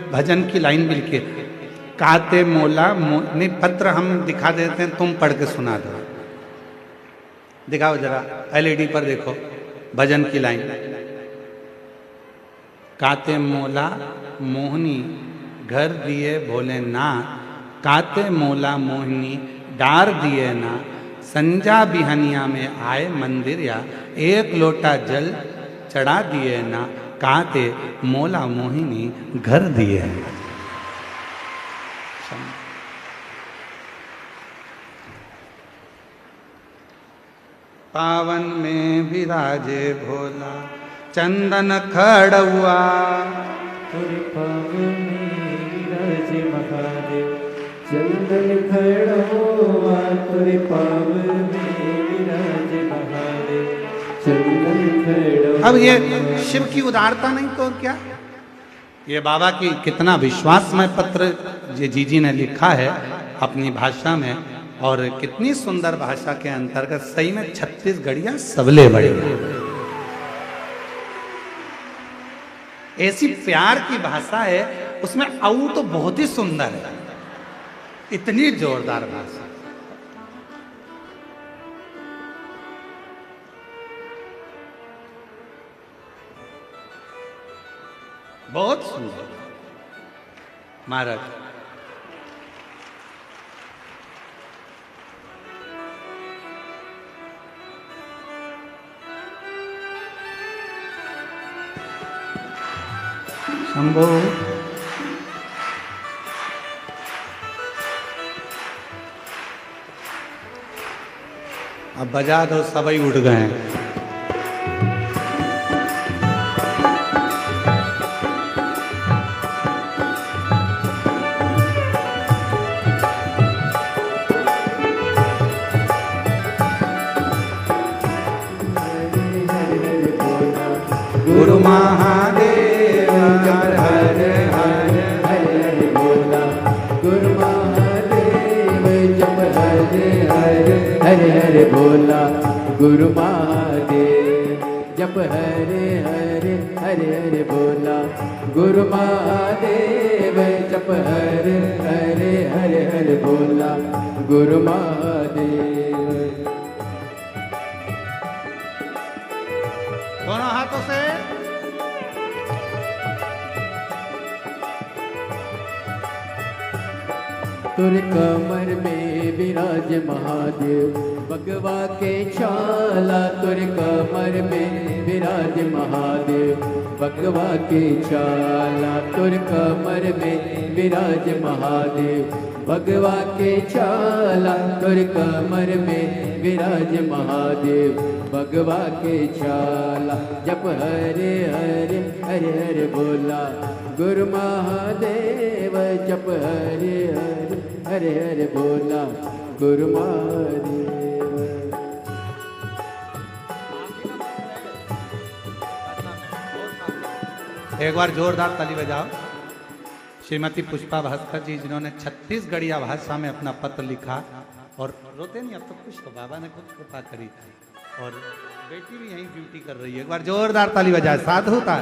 भजन की लाइन भी लिखी, काते मोला नहीं, पत्र हम दिखा देते हैं, तुम पढ़ के सुना दो। दिखाओ जरा, एलईडी पर देखो भजन की लाइन। काते मोला मोहनी घर दिए भोलेनाथ, काते मोला मोहिनी डार दिए ना, संजा बिहनिया में आए मंदिर या, एक लोटा जल चढ़ा दिए ना, काते मोला मोहिनी घर दिए। पावन में विराजे भोला चंदन खड़ुआ, तुरे पावन में विराजे महादेव चंदन खड़ुआ, तुरे पावन में विराजे महादेव चंदन खड़ुआ। अब ये शिव की उदारता नहीं तो क्या? ये बाबा की कितना विश्वासमय पत्र ये जीजी ने लिखा है अपनी भाषा में, और कितनी सुंदर भाषा के अंतर्गत सही में छत्तीसगढ़िया सबले बड़े। ऐसी प्यार की भाषा है, उसमें औ तो बहुत ही सुंदर है, इतनी जोरदार भाषा। बहुत सुंदर महाराज। शंभो अब बजा दो, सभी उठ गए हैं। गुरु महादेव हर हर हर हर बोला, गुरु महादेव जप हर हर हर हर बोला, गुरु महादेव जप हर हर हर हर बोला, गुरु महादेव जप हर हर हर हर बोला, गुरु महादेव। दोनों हाथों से तुर कमर में विराज महादेव भगवा के छाला, तुर कमर में विराज महादेव भगवा के छाला, तुर कमर में विराज महादेव भगवा के छाला, तुर कमर में विराज महादेव भगवा के छाला। जप हरे हरे हरे हरे बोला, गुरु महादेव जप हरे हरे हरे हरे बोला, गुरु महादेव। एक बार जोरदार ताली बजाओ। श्रीमती पुष्पा भास्कर जी, जिन्होंने छत्तीसगढ़िया भाषा में अपना पत्र लिखा, और रोते नहीं, अब तो खुश हो, बाबा ने खुद कृपा करी, और बेटी भी यहीं ड्यूटी कर रही है। एक बार जोरदार ताली बजाए, साधुता।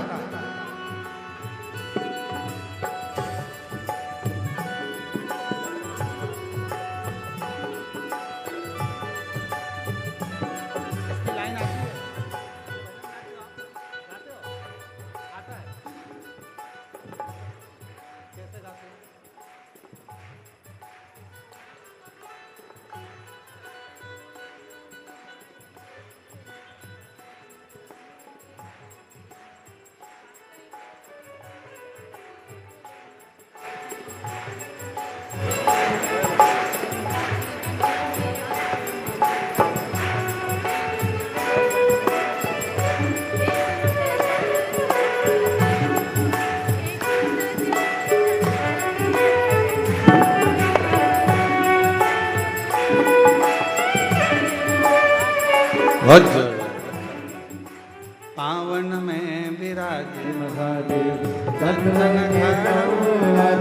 पावन में विराज महादेव,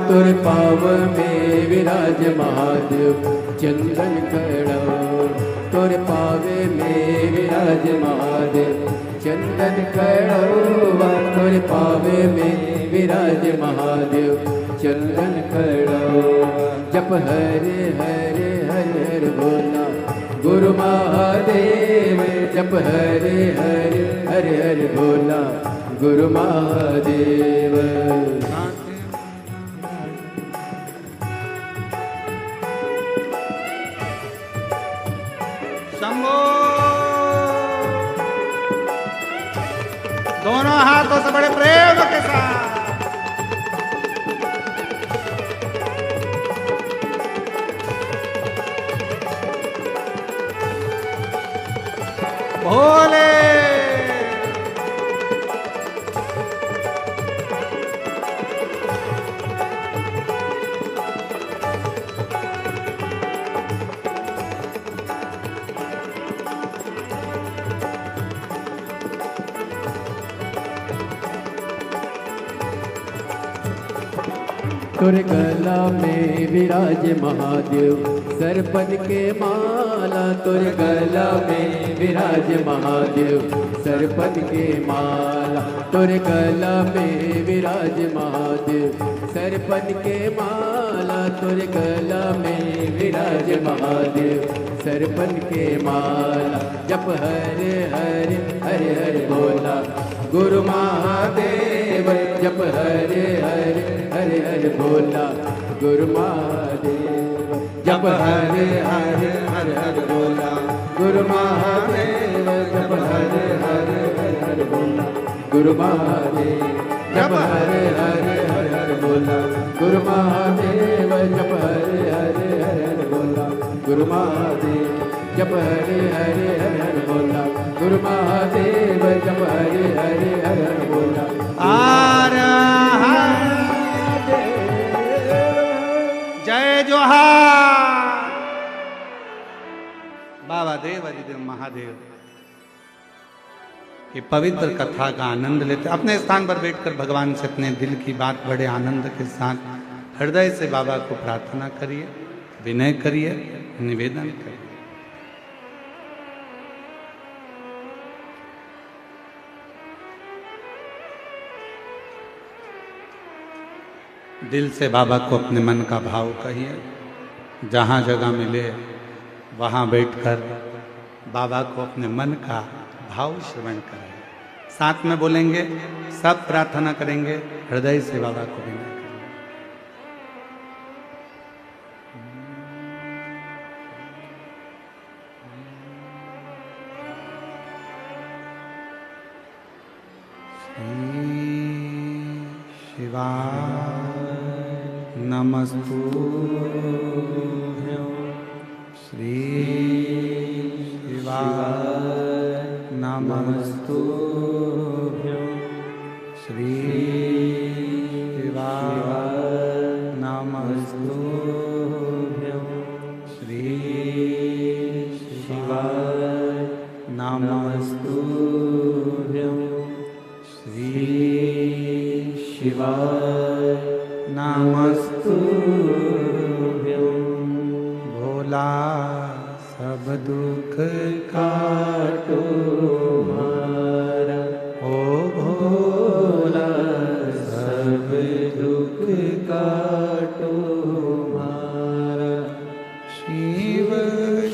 तुर पाव में विराज महादेव, चंदन खड़ा तुर पावे में विराज महादेव, चंदन खड़ा तुर पावे में विराज महादेव, चंदन खड़ा। जप हरे हरे हरे हरे बोला गुरु महादेव, जप हरे हरे हरे हरे बोला गुरु महादेव। शंभो, दोनों हाथों से बड़े प्रेम के साथ भोले। तुर गला में विराज महादेव, सरपन के माला तुर गला में विराज महादेव, सरपन के माला तुर गला में विराज महादेव, सरपन के माला तुर गला में विराज महादेव, सरपन के माला। जप हरे हरे हरे हरे बोला गुरु महादेव, जप हरे हरे हरे हरे बोला गुरु महादेव, जप हरे हरे हरे हरे बोला गुरु महादेव, जप हरे हरे हरे हरे बोला गुरु महादेव, जप हरे हरे हरे हरे बोला गुरु महादेव, जप हरे हरे हरे हरे बोला गुरु महादेव, जप हरे हरे हरे हरे बोला गुरु महादेव, जप हरे हरे हरे हरे बोला। जय जोहार बाबा देव अधिदेव महादेव की पवित्र कथा का आनंद लेते। अपने स्थान पर बैठकर भगवान से अपने दिल की बात बड़े आनंद के साथ हृदय से बाबा को प्रार्थना करिए, विनय करिए, निवेदन करिए। दिल से बाबा को अपने मन का भाव कहिए। जहाँ जगह मिले वहाँ बैठकर बाबा को अपने मन का भाव श्रवण करें। साथ में बोलेंगे, सब प्रार्थना करेंगे, हृदय से बाबा को विनय करें। शिवाय नमस्तुभ्यं, श्री शिवाय नमस्तुभ्यं, श्री शिवाय नमस्तुभ्यं, श्री श्री शिवाय नमस्तुभ्यं। भोला सब दुख काटो मारा, ओ भोला सब दुख काटो मारा। शिव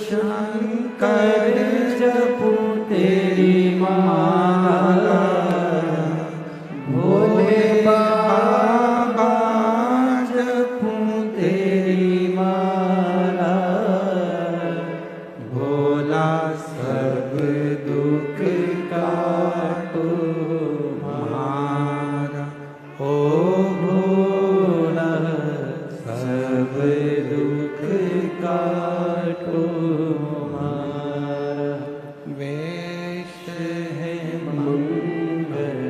शंकर जपू तेरी माला, भोले बाबा जपू तेरी माला। भोला सब दुख काटो मारा, ओ भोला सब दुख काटो मारा। वेश है मंगल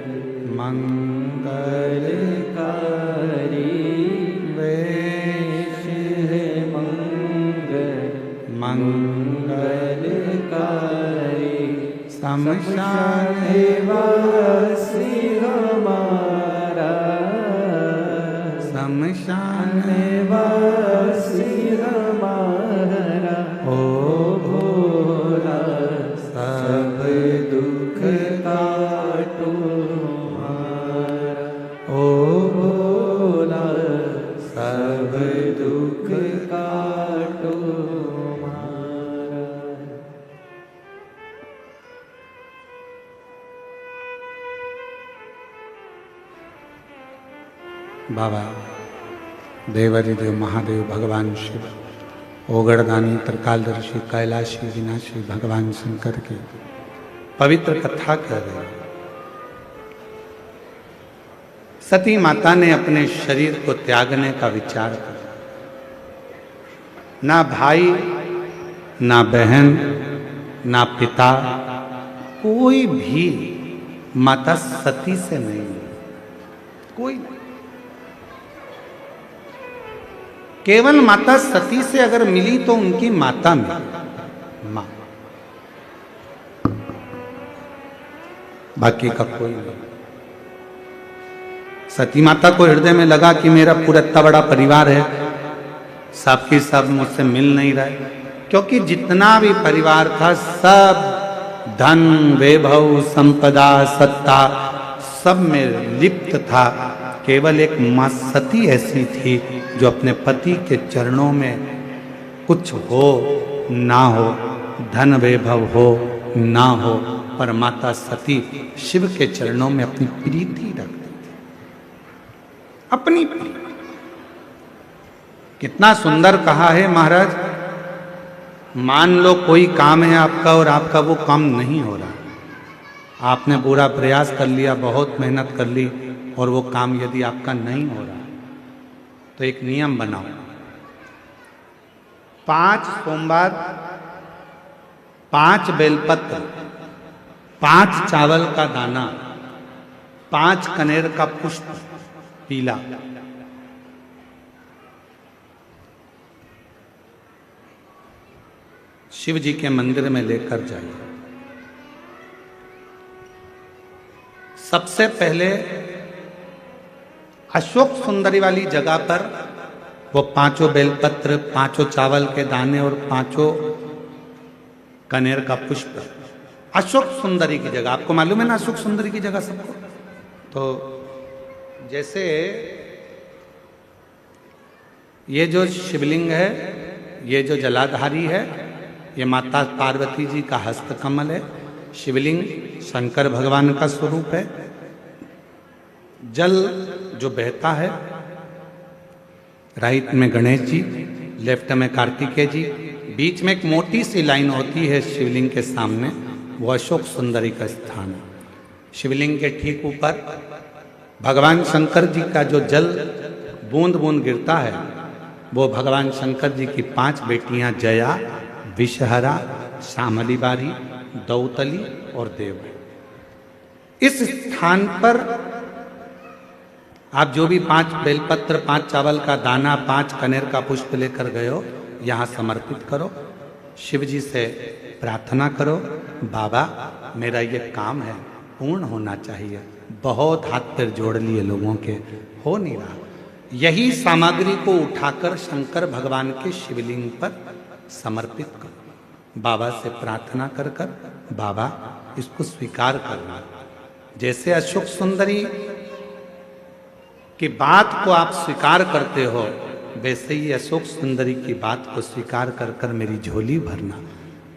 मंगलकारी, वेश है मंगल मंगलकारी। शमशान निवासी हमारा, शमशान निवासी हमारा। ओ भोला सब दुख काटो मारा, ओ भोला सब दुख काटो मारा। बाबा देवाधिदेव महादेव भगवान शिव, ओगड़दानी त्रिकालदर्शी कैलाशी विनाशी भगवान शंकर की पवित्र कथा कह रहे हैं। सती माता ने अपने शरीर को त्यागने का विचार किया। ना भाई, ना बहन, ना पिता, कोई भी माता सती से नहीं मिली, कोई नहीं। केवल माता सती से अगर मिली तो उनकी माता मिली, मां, बाकी का कोई नहीं। सती माता को हृदय में लगा कि मेरा पूरा इतना बड़ा परिवार है, सब के सब मुझसे मिल नहीं रहे, क्योंकि जितना भी परिवार था सब धन, वैभव, संपदा, सत्ता सब में लिप्त था। केवल एक मां सती ऐसी थी जो अपने पति के चरणों में कुछ हो ना हो, धन वैभव हो ना हो, पर माता सती शिव के चरणों में अपनी प्रीति रखती थी, अपनी प्रीति। कितना सुंदर कहा है महाराज, मान लो कोई काम है आपका और आपका वो काम नहीं हो रहा, आपने पूरा प्रयास कर लिया, बहुत मेहनत कर ली, और वो काम यदि आपका नहीं हो रहा तो एक नियम बनाओ, 5 सोमवार, 5 बेलपत्र, 5 चावल का दाना, 5 कनेर का पुष्प पीला, शिव जी के मंदिर में लेकर जाइए। सबसे पहले अशोक सुंदरी वाली जगह पर वो 5 बेलपत्र, 5 चावल के दाने और 5 कनेर का पुष्प अशोक सुंदरी की जगह, आपको मालूम है ना अशोक सुंदरी की जगह सबको। तो जैसे ये जो शिवलिंग है, ये जो जलाधारी है, ये माता पार्वती जी का हस्त कमल है। शिवलिंग शंकर भगवान का स्वरूप है। जल जो बहता है, राइट में गणेश जी, लेफ्ट में कार्तिकेय जी, बीच में एक मोटी सी लाइन होती है शिवलिंग के सामने, वो अशोक सुंदरी का स्थान है। शिवलिंग के ठीक ऊपर भगवान शंकर जी का जो जल बूंद बूंद गिरता है, वो भगवान शंकर जी की 5 बेटियां जया, विषहरा, श्यामली बारी, दौतली और देव। इस स्थान पर आप जो भी 5 बेलपत्र, 5 चावल का दाना, 5 कनेर का पुष्प लेकर गए हो, यहाँ समर्पित करो, शिव जी से प्रार्थना करो, बाबा मेरा ये काम है पूर्ण होना चाहिए। बहुत हाथ पैर जोड़ लिए लोगों के, हो नहीं रहा। यही सामग्री को उठाकर शंकर भगवान के शिवलिंग पर समर्पित करो। बाबा से प्रार्थना कर कर, बाबा इसको स्वीकार करना। जैसे अशोक सुंदरी की बात को आप स्वीकार करते हो, वैसे ही अशोक सुंदरी की बात को स्वीकार कर कर मेरी झोली भरना।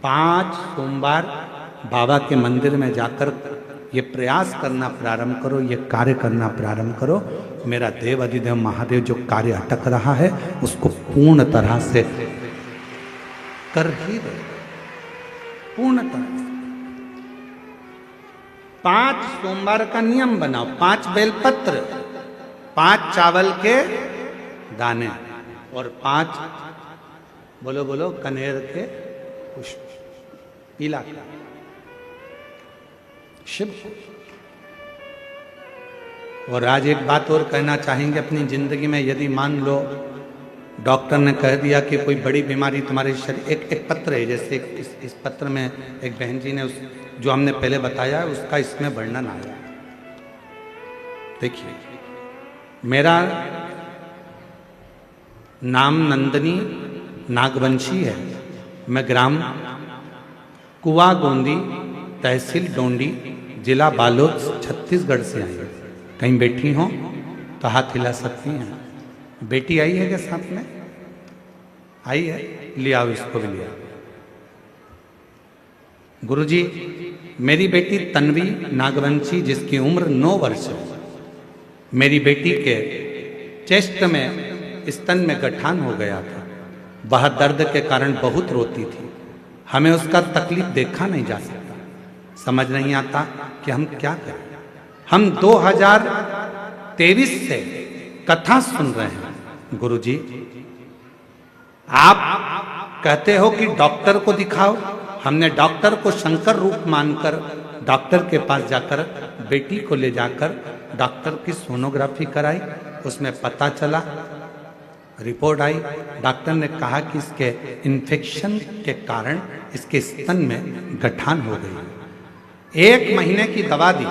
5 सोमवार बाबा के मंदिर में जाकर ये प्रयास करना प्रारंभ करो, ये कार्य करना प्रारंभ करो। मेरा देव अधिदेव महादेव जो कार्य अटक रहा है उसको पूर्ण तरह से कर ही दो, पूर्ण तरह से। 5 सोमवार का नियम बनाओ, 5 बेलपत्र, 5 चावल के दाने और 5 बोलो बोलो कनेर के पुष्प, पीला शिव। और आज एक बात और कहना चाहेंगे अपनी जिंदगी में, यदि मान लो डॉक्टर ने कह दिया कि कोई बड़ी बीमारी तुम्हारे शरीर, एक पत्र है, जैसे इस पत्र में एक बहन जी ने जो हमने पहले बताया है उसका इसमें वर्णन आया। देखिए, मेरा नाम नंदनी नागवंशी है। मैं ग्राम कुआ गोंदी, तहसील डोंडी, जिला बालोद, छत्तीसगढ़ से आई हूँ। कहीं बैठी हो तो हाथ हिला सकती हैं। बेटी आई है क्या साथ में? आई है, लिया इसको भी लिया। गुरुजी, मेरी बेटी तन्वी नागवंशी जिसकी उम्र 9 वर्ष है, मेरी बेटी के चेस्ट में स्तन में गठान हो गया था। वह दर्द के कारण बहुत रोती थी। हमें उसका तकलीफ देखा नहीं जा सकता। समझ नहीं आता कि हम क्या करें। हम 2023 से कथा सुन रहे हैं। गुरुजी, आप कहते हो कि डॉक्टर को दिखाओ। हमने डॉक्टर को शंकर रूप मानकर डॉक्टर के पास जाकर बेटी को ले जाकर डॉक्टर की सोनोग्राफी कराई। उसमें पता चला, रिपोर्ट आई, डॉक्टर ने कहा कि इसके इन्फेक्शन के कारण इसके स्तन में गठान हो गई। 1 महीने की दवा दी,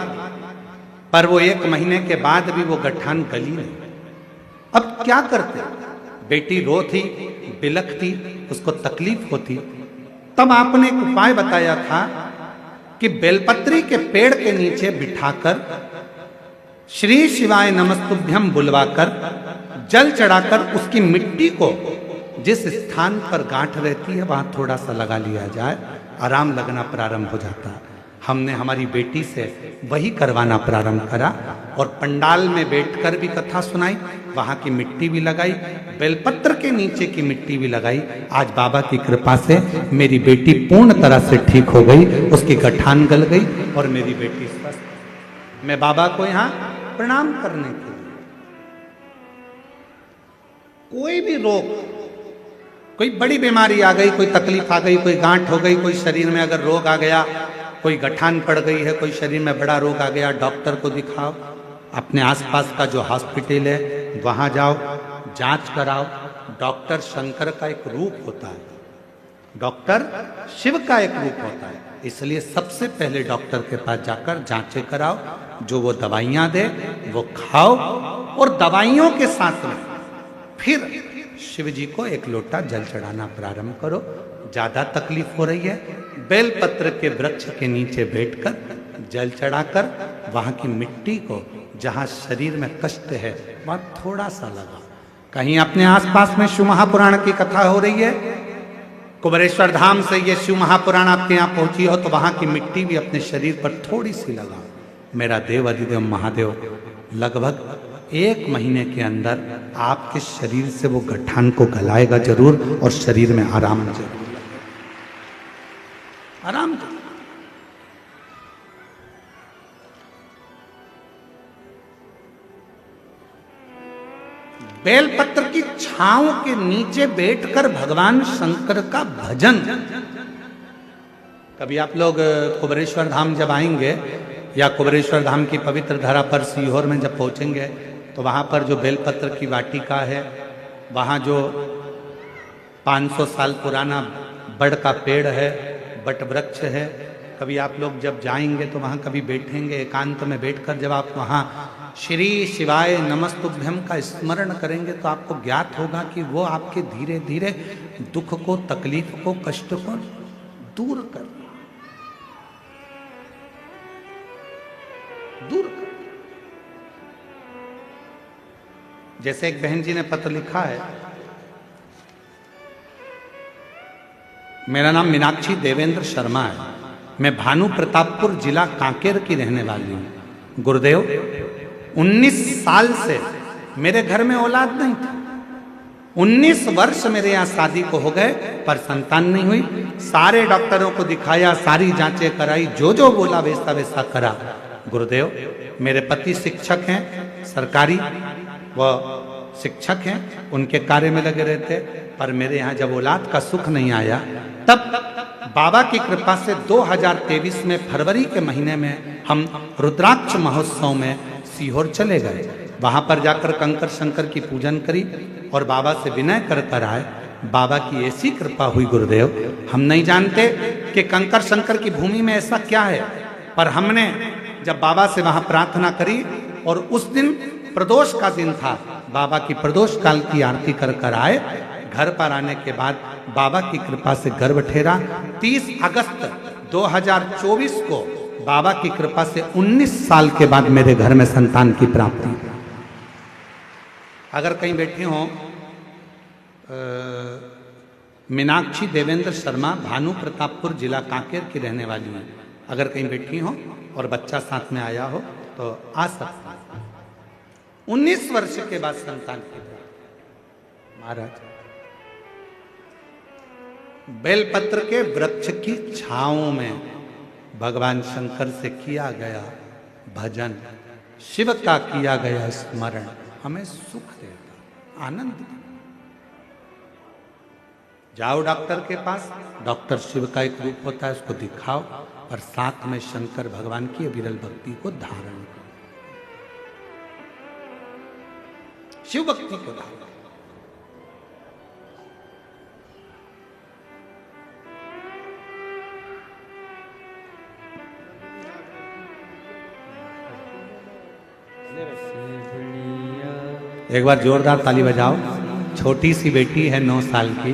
पर वो 1 महीने के बाद भी वो गठान गली नहीं। अब क्या करते? बेटी रो थी, बिलखती, उसको तकलीफ होती। तब आपने एक उपाय बताया था कि बेलपत्री के पेड़ के नीचे बिठाकर श्री शिवाय नमस्तुभ्यम बुलवाकर जल चढ़ाकर उसकी मिट्टी को जिस स्थान पर गांठ रहती है वहां थोड़ा सा लगा लिया जाए, आराम लगना प्रारंभ हो जाता है। हमने हमारी बेटी से वही करवाना प्रारंभ करा और पंडाल में बैठकर भी कथा सुनाई, वहां की मिट्टी भी लगाई, बेलपत्र के नीचे की मिट्टी भी लगाई। आज बाबा की कृपा से मेरी बेटी पूर्ण तरह से ठीक हो गई, उसकी गठान गल गई और मेरी बेटी स्वस्थ। मैं बाबा को यहाँ प्रणाम करने के लिए, कोई भी रोग, कोई बड़ी बीमारी आ गई, कोई तकलीफ आ गई, कोई गांठ हो गई, कोई शरीर में अगर रोग आ गया, कोई गठान पड़ गई है, कोई शरीर में बड़ा रोग आ गया, डॉक्टर को दिखाओ। अपने आसपास का जो हॉस्पिटल है वहां जाओ, जांच कराओ। डॉक्टर शंकर का एक रूप होता है, डॉक्टर शिव का एक रूप होता है। इसलिए सबसे पहले डॉक्टर के पास जाकर जांचें कराओ, जो वो दवाइयां दे वो खाओ और दवाइयों के साथ में फिर शिव जी को 1 लोटा जल चढ़ाना प्रारंभ करो। ज्यादा तकलीफ हो रही है, बेलपत्र के वृक्ष के नीचे बैठकर जल चढ़ाकर वहां की मिट्टी को जहां शरीर में कष्ट है वहां थोड़ा सा लगा। कहीं अपने आसपास में शिव महापुराण की कथा हो रही है, कुबरेश्वर धाम से ये शिव महापुराण आपके यहाँ पहुंची हो तो वहां की मिट्टी भी अपने शरीर पर थोड़ी सी लगा। मेरा देव अधिदेव महादेव लगभग 1 महीने के अंदर आपके शरीर से वो गठान को गलाएगा जरूर और शरीर में आराम जरूर, आराम जरूर। बेलपत्र की छांव के नीचे बैठकर भगवान शंकर का भजन। कभी आप लोग कुबरेश्वर धाम जब आएंगे या कुबरेश्वर धाम की पवित्र धरा पर सीहोर में जब पहुंचेंगे तो वहां पर जो बेलपत्र की वाटिका है, वहां जो 500 साल पुराना बड़ का पेड़ है, बट वृक्ष है, कभी आप लोग जब जाएंगे तो वहाँ कभी बैठेंगे एकांत में बैठकर, जब आप वहाँ श्री शिवाय नमस्तुभ्यम का स्मरण करेंगे तो आपको ज्ञात होगा कि वो आपके धीरे धीरे दुख को, तकलीफ को, कष्ट को दूर कर जैसे एक बहन जी ने पत्र लिखा है, मेरा नाम मीनाक्षी देवेंद्र शर्मा है, मैं भानु प्रतापपुर जिला कांकेर की रहने वाली हूं। गुरुदेव, 19 साल से मेरे घर में औलाद नहीं थी। 19 वर्ष मेरे यहाँ शादी को हो गए पर संतान नहीं हुई। सारे डॉक्टरों को दिखाया, सारी जांचें कराई, जो जो बोला वैसा वैसा करा। गुरुदेव, मेरे पति शिक्षक हैं, सरकारी वह शिक्षक हैं, उनके कार्य में लगे रहते, पर मेरे यहाँ जब औलाद का सुख नहीं आया तब बाबा की कृपा से 2023 में फरवरी के महीने में हम रुद्राक्ष महोत्सव में सीहोर चले गए। वहां पर जाकर कंकर शंकर की पूजन करी और बाबा से विनय कर कर आए। बाबा की ऐसी कृपा हुई गुरुदेव, हम नहीं जानते कि कंकर शंकर की भूमि में ऐसा क्या है, पर हमने जब बाबा से वहां प्रार्थना करी और उस दिन प्रदोष का दिन था, बाबा की प्रदोष काल की आरती कर कर आए। घर पर आने के बाद बाबा की कृपा से गर्भ ठहरा। 30 अगस्त 2024 को बाबा की कृपा से 19 साल के बाद मेरे घर में संतान की प्राप्ति। अगर कहीं बैठे हों, मीनाक्षी देवेंद्र शर्मा, भानु प्रतापपुर जिला कांकेर की रहने वाली हैं, अगर कहीं बैठी हो और बच्चा साथ में आया हो तो आ सकता है। 19 वर्ष के बाद संतान की प्राप्ति। महाराज, बेलपत्र के वृक्ष की छांव में भगवान शंकर से किया गया भजन, शिव का किया गया स्मरण हमें सुख देता, आनंद देता। जाओ डॉक्टर के पास, डॉक्टर शिव का एक रूप होता है, उसको दिखाओ और साथ में शंकर भगवान की विरल भक्ति को धारण करो, शिव भक्ति को धारण। एक बार जोरदार ताली बजाओ। छोटी सी बेटी है 9 साल की,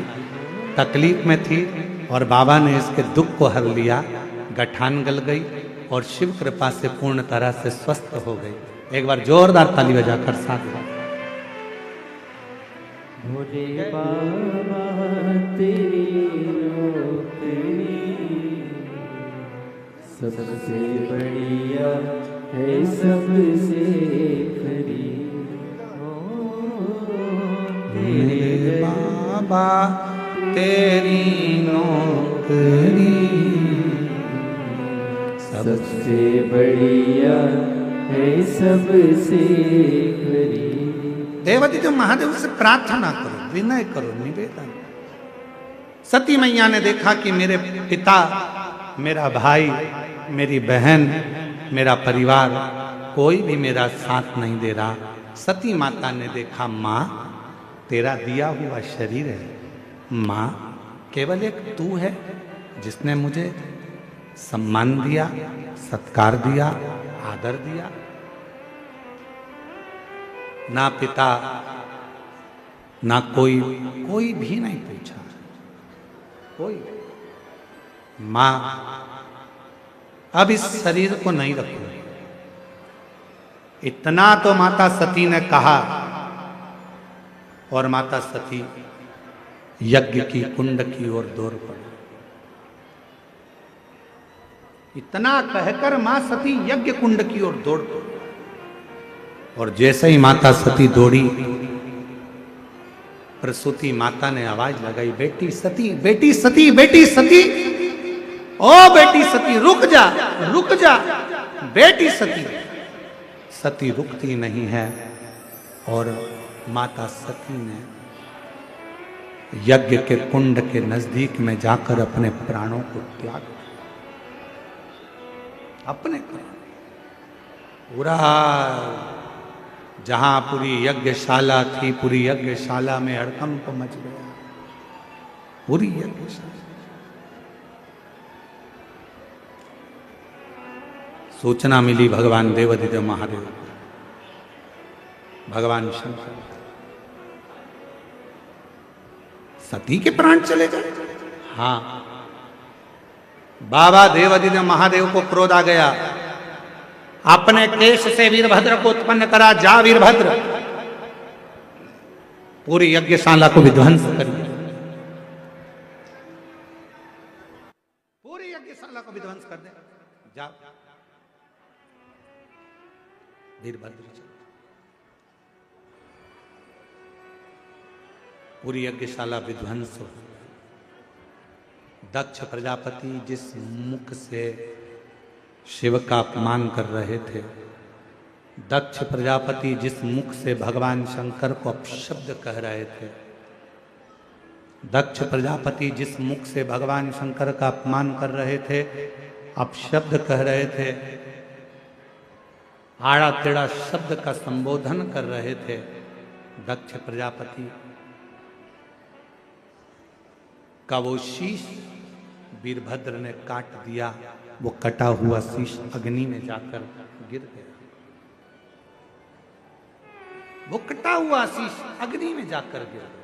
तकलीफ में थी और बाबा ने इसके दुख को हर लिया, गठान गल गई और शिव कृपा से पूर्ण तरह से स्वस्थ हो गई। एक बार जोरदार ताली बजाकर साथ में। भोले बाबा तेरी नौकरी सबसे बढ़िया है, सबसे खरी। मेरे बाबा तेरी नौकरी सबसे बढ़िया है, सबसे खरी। देवादिदेव महादेव से प्रार्थना करो, विनय करो, निवेदन। सती मैया ने देखा कि मेरे पिता, मेरा भाई, मेरी बहन, मेरा परिवार कोई भी मेरा साथ नहीं दे रहा। सती माता ने देखा, माँ तेरा दिया हुआ शरीर है, माँ केवल एक तू है जिसने मुझे सम्मान दिया, सत्कार दिया, आदर दिया। ना पिता ना कोई भी नहीं पूछा, कोई। माँ अब इस शरीर को नहीं रखो, इतना तो माता सती ने कहा और माता सती यज्ञ की कुंड की ओर दौड़ पड़ी। इतना कहकर मां सती यज्ञ कुंड की ओर दौड़ पड़ी और जैसे ही माता सती दौड़ी, प्रसूति माता ने आवाज लगाई, बेटी सती, बेटी सती, बेटी सती, ओ बेटी सती रुक जा, रुक जा। बेटी सती, सती रुकती नहीं है और माता सती ने यज्ञ के कुंड के नजदीक में जाकर अपने प्राणों को त्याग, अपने पूरा जहां पूरी यज्ञशाला थी, पूरी यज्ञशाला में हड़कंप मच गया। पूरी यज्ञशाला सूचना मिली भगवान देवादिदेव महादेव, भगवान शंकर, सती के प्राण चले गए। हाँ, बाबा देवादिदेव महादेव को क्रोध आ गया, अपने केश से वीरभद्र को उत्पन्न करा, जा वीरभद्र पूरी यज्ञशाला को विध्वंस करिए, पूरी यज्ञशाला को विध्वंस कर दे, जा। वीरभद्र पूरी यज्ञशाला विध्वंस हो। दक्ष प्रजापति जिस मुख से शिव का अपमान कर रहे थे, दक्ष प्रजापति जिस मुख से भगवान शंकर को अपशब्द कह रहे थे, दक्ष प्रजापति जिस मुख से भगवान शंकर का अपमान कर रहे थे, अपशब्द कह रहे थे, आड़ा टेढ़ा शब्द का संबोधन कर रहे थे, दक्ष प्रजापति का वो शीश वीरभद्र ने काट दिया। वो कटा हुआ शीश अग्नि में जाकर गिर गया। वो कटा हुआ शीश अग्नि में जाकर गिर गया।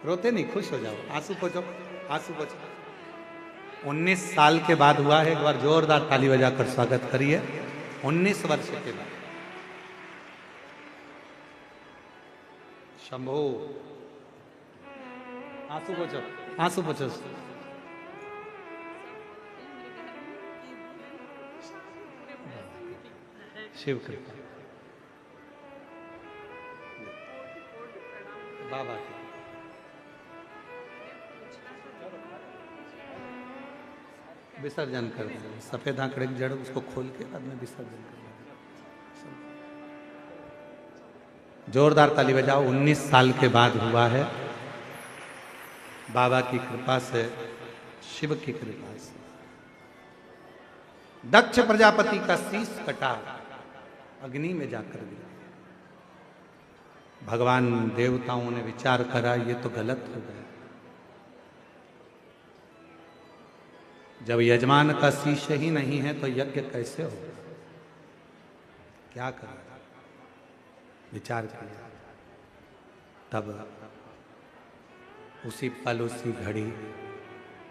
रोते नहीं, खुश हो जाओ, आंसू पोछो, आंसू पोछो। 19 साल के बाद हुआ है। एक बार जोरदार ताली बजाकर स्वागत करिए। 19 वर्ष के बाद शंभो, आंसू पोछो, आंसू पोछो। शिव कृपा बाबा की। विसर्जन कर दें, सफेद आंकड़े की जड़ उसको खोल के बाद में विसर्जन कर दें। जोरदार ताली बजाओ। 19 साल के बाद हुआ है, बाबा की कृपा से, शिव की कृपा से। दक्ष प्रजापति का शीश कटा, अग्नि में जाकर गिरा। भगवान देवताओं ने विचार करा ये तो गलत हो गया। जब यजमान का शीश ही नहीं है तो यज्ञ कैसे होगा? क्या करें? विचार किया। तब उसी पल उसी घड़ी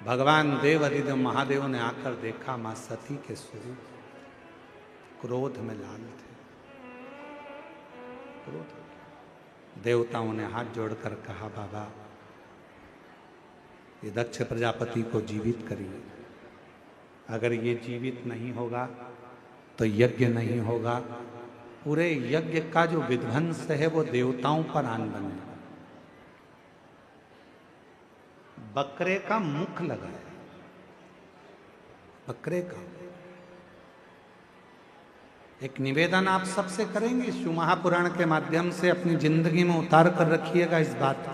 भगवान देवादिदेव महादेव ने आकर देखा मां सती के स्वरूप क्रोध में लाल थे। क्रोध। देवताओं ने हाथ जोड़कर कहा, बाबा ये दक्ष प्रजापति को जीवित करिए। अगर ये जीवित नहीं होगा तो यज्ञ नहीं होगा। पूरे यज्ञ का जो विध्वंस है वो देवताओं पर आन बनेगा। बकरे का मुख लगाया, बकरे का। एक निवेदन आप सबसे करेंगे, शिव महापुराण के माध्यम से अपनी जिंदगी में उतार कर रखिएगा इस बात को।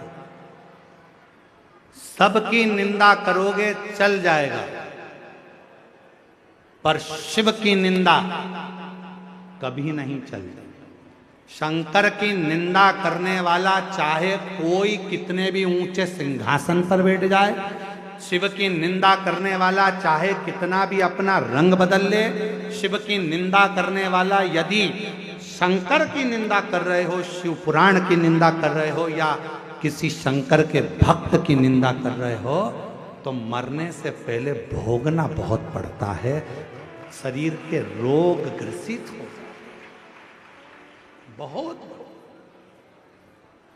सबकी निंदा करोगे चल जाएगा, पर शिव की निंदा कभी नहीं चलती। शंकर की निंदा करने वाला चाहे कोई कितने भी ऊंचे सिंहासन पर बैठ जाए, शिव की निंदा करने वाला चाहे कितना भी अपना रंग बदल ले, शिव की निंदा करने वाला यदि शंकर की निंदा कर रहे हो, शिव पुराण की निंदा कर रहे हो, या किसी शंकर के भक्त की निंदा कर रहे हो, तो मरने से पहले भोगना बहुत पड़ता है। शरीर के रोग ग्रसित हो जाए बहुत।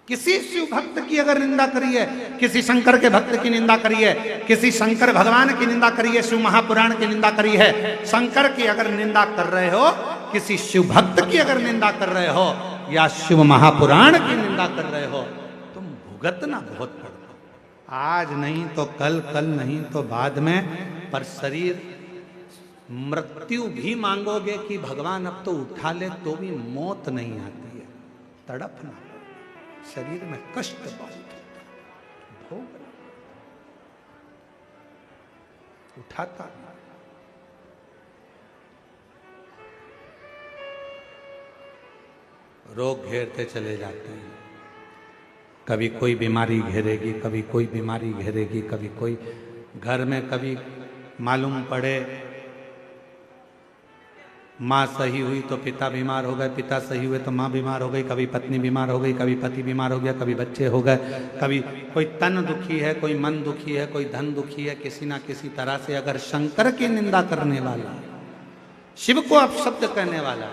किसी शिव भक्त की अगर निंदा करिए, किसी शंकर के भक्त की निंदा करिए, किसी शंकर भगवान की निंदा करिए, शिव महापुराण की निंदा करी है, शंकर की अगर निंदा कर रहे हो, किसी शिव भक्त की अगर निंदा कर रहे हो, या शिव महापुराण की निंदा कर रहे हो, तुम भुगतना बहुत पड़ता। आज नहीं तो कल, कल नहीं तो बाद में, पर शरीर मृत्यु भी मांगोगे कि भगवान अब तो उठा ले, तो भी मौत नहीं आती है। तड़पना, शरीर में कष्ट बहुत, भोग उठाता। रोग घेरते चले जाते हैं। कभी कोई बीमारी घेरेगी, कभी कोई बीमारी घेरेगी, कभी कोई घर में, कभी मालूम पड़े माँ सही हुई तो पिता बीमार हो गए, पिता सही हुए तो माँ बीमार हो गई, कभी पत्नी बीमार हो गई, कभी पति बीमार हो गया, कभी बच्चे हो गए, कभी कोई तन दुखी है, कोई मन दुखी है, कोई धन दुखी है। किसी ना किसी तरह से अगर शंकर की निंदा करने वाला, शिव को अपशब्द कहने वाला,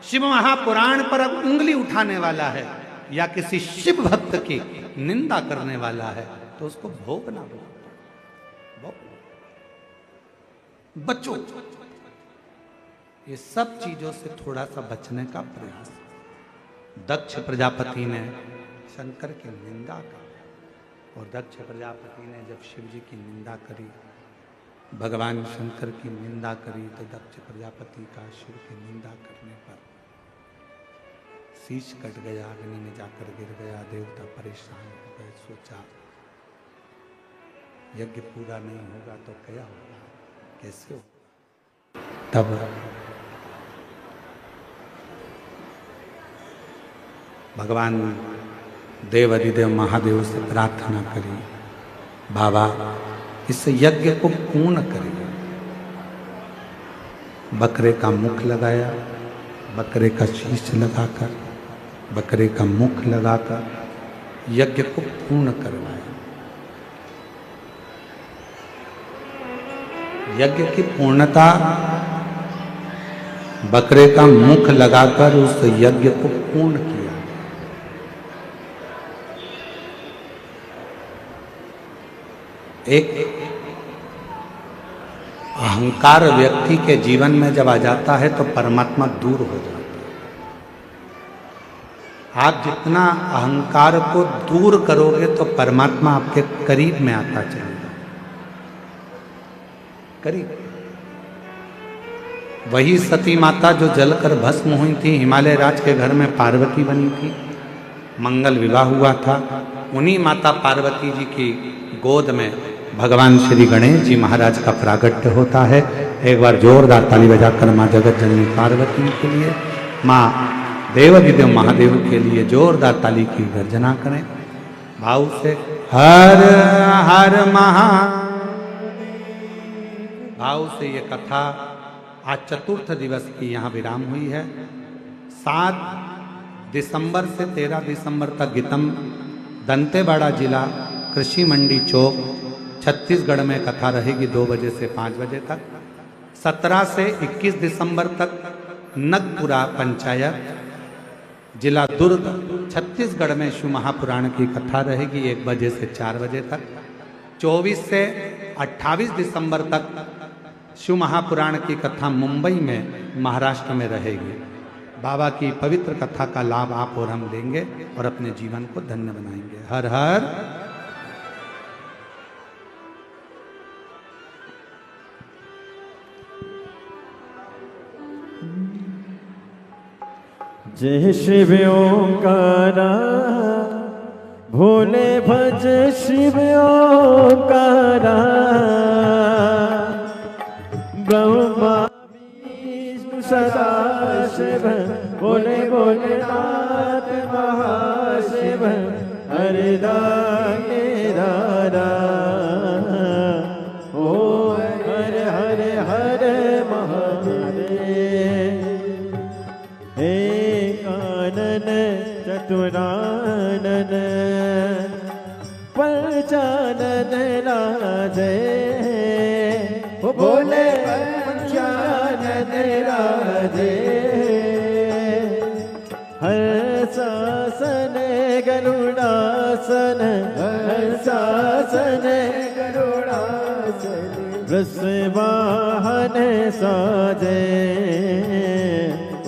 शिव महापुराण पर अब उंगली उठाने वाला है, या किसी शिव भक्त की निंदा करने वाला है, तो उसको भोगना भोग बचो। ये सब चीजों से थोड़ा सा बचने का प्रयास। दक्ष प्रजापति ने शंकर की निंदा की, और दक्ष प्रजापति ने जब शिव जी की निंदा करी, भगवान शंकर की निंदा करी, तो दक्ष प्रजापति का शिव की निंदा करने पर शीश कट गया, अग्नि में जाकर गिर गया। देवता परेशान हो गए, सोचा यज्ञ पूरा नहीं होगा तो क्या होगा, कैसे होगा। तब भगवान देव अधिदेव महादेव से प्रार्थना करी, बाबा इस यज्ञ को पूर्ण करिए। बकरे का मुख लगाया, बकरे का शीश लगाकर, बकरे का मुख लगाकर यज्ञ को पूर्ण करवाया। यज्ञ की पूर्णता बकरे का मुख लगाकर उस यज्ञ को पूर्ण किया। एक अहंकार व्यक्ति के जीवन में जब आ जाता है तो परमात्मा दूर हो जाता है। आप जितना अहंकार को दूर करोगे तो परमात्मा आपके करीब में आता चलेगा, करीब। वही सती माता जो जलकर भस्म हुई थी, हिमालय राज के घर में पार्वती बनी थी, मंगल विवाह हुआ था। उन्हीं माता पार्वती जी की गोद में भगवान श्री गणेश जी महाराज का प्रागट्य होता है। एक बार जोरदार ताली बजाकर माँ जगत जननी पार्वती के लिए, माँ देवाधिदेव महादेव के लिए जोरदार ताली की गर्जना करें भाव से। हर हर महा भाव से ये कथा आज चतुर्थ दिवस की यहाँ विराम हुई है। 7 दिसंबर से 13 दिसंबर तक गीतम दंतेवाड़ा जिला कृषि मंडी चौक छत्तीसगढ़ में कथा रहेगी 2 बजे से 5 बजे तक। 17 से 21 दिसंबर तक नगपुरा पंचायत जिला दुर्ग छत्तीसगढ़ में शिव महापुराण की कथा रहेगी 1 बजे से 4 बजे तक। 24 से 28 दिसंबर तक शिव महापुराण की कथा मुंबई में महाराष्ट्र में रहेगी। बाबा की पवित्र कथा का लाभ आप और हम लेंगे और अपने जीवन को धन्य बनाएंगे। हर हर जय शिव ओंकारा, भोले भज शिव ओंकारा। ब्रह्मा विष्णु सदा शिव, भोले भोलेनाथ महाशिव। हरिदाने दादा ओ हर हर हर महादेव। कानन चतुरानन पंचानन राजे, भोले पंचानन राजे। हर्षासन गरुड़ासन, हर्षासन गरुड़ासन। वृषवाहन साजे,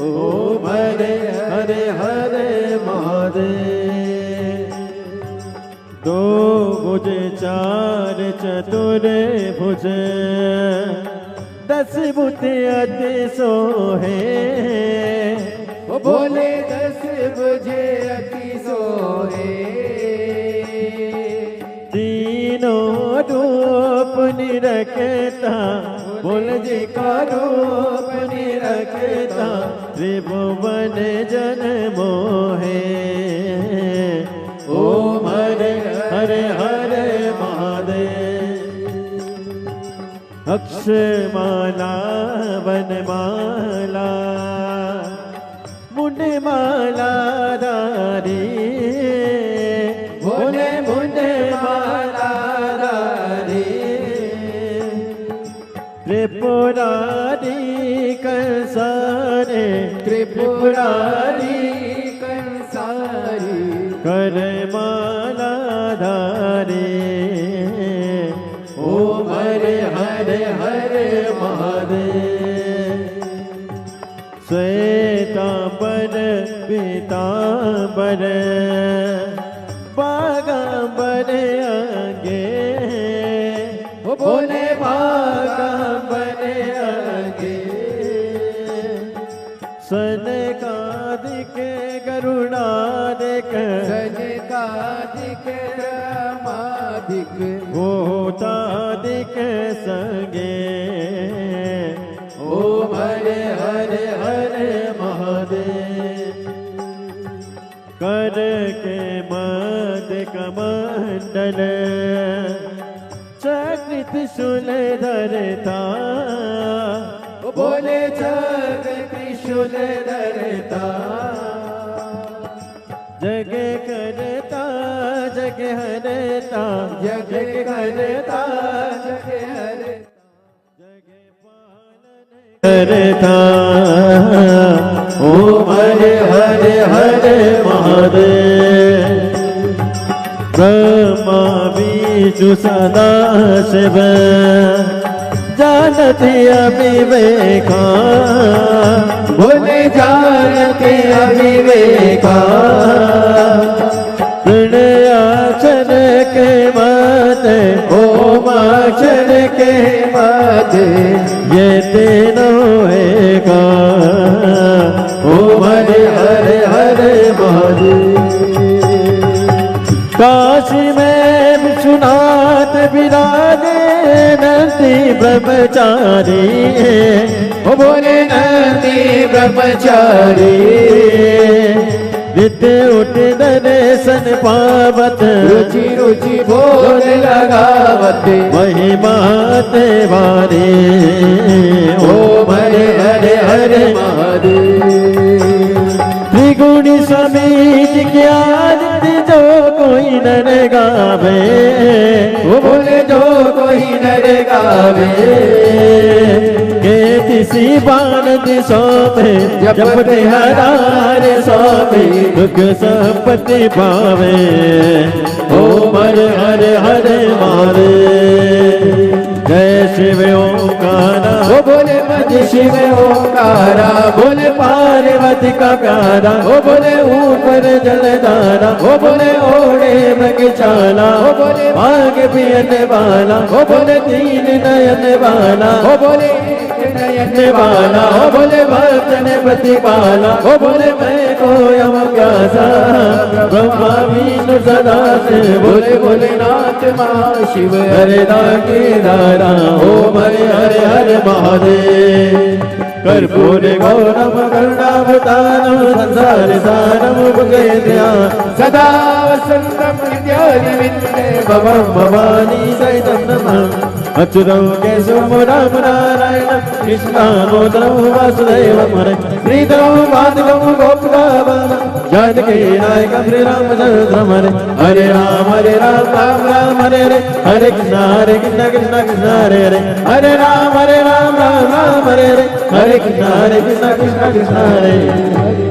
ओम हरे हरे हरे महादेव। 2 भुज 4 चतुर भुज, 10 बुत अति सोहे। भोले 10 बुझे अति सोहे। तीनों रूप निरखता, बोल जी का रूप निरखता। त्रिभुवन जन मोहे। ओम हरे हरे हरे महादेव। अक्षमाला वनमाला मुंडमाला धारी। बोले मुंडमाला धारी। त्रिपुरारी कंसारे त्रिपुरारी कंसारी करमाला धारे। ओम हरे हरे हरे महादेव। श्वेतांबर पीतांबर बागांबर अंगे। बोले बागांबर अंगे। सनकादिक गरुड़ादिक सनकादिक रमादिक भूतादिक संगे। ओम हरे हरे हरे महादेव। कर के मध्य कमंडल चक्रित शूल धरता। बोले जग त्रिशूल धरता। जग करता जग हरता जग करता जग हरता। करता। ओम हरे हरे हरे महादेव। ब्रह्मा विष्णु सदा शिव जानती अविवेका। बोले जानते अविवेका। प्रणयाक्षर के मत ओमाक्षर के मत ये तीनों एका। ओम हरे हरे हरे महादेव। काशी में विश्वनाथ विराजे नंदी ब्रह्मचारी। ओ बोले नंदी ब्रह्मचारी। नित्य उठ दर्शन पावत रुचि रुचि भोग लगावत महिमा तेवारे। ओम हरे हरे हरे महादेव। त्रिगुणी समीच ज्ञान जो कोई नर गावे। वो बोले जो कोई नर गावे। के किसी बाण दिशों में जपते हरारे स्वामी दुख संपत्ति पावे। ओम हरे हरे हरे मारे। जय शिव ओंकारा। वो बोले मज शिव ओंकारा। बोले पार्वती का प्यारा। वो बोले ऊपर जलधारा। वो बोले ओढ़े बगचाला। वो बोले भाग पियन वाला। वो बोले तीन नयन वाला। वो बोले नयन वाला। वो बोले भक्तन प्रतिपाला। वो बोले मैं कोयम प्यासा ब्रह्मा विष्णु सदा से। बोले भोलेनाथ महाशिव हरे के दारा। ओम हरे हरे हरे महादेव। कर्पूर गौरम करुणावतारम संसार सारम भुगेन्द्रिया। सदा वसंतम नित्यानिमित्ते भवं भवानी सहितं नमः। अच्युतं केशवं राम नारायणं कृष्णामोदरं वासुदेवं हरे। श्रीधरं माधवं गोपकावनं जानकी नायकं श्रीरामचन्द्रं हरे। हरे राम राम राम हरे हरे। हरे कृष्ण कृष्ण कृष्ण हरे हरे। हरे राम राम राम हरे हरे। हरे कृष्ण कृष्ण कृष्ण हरे।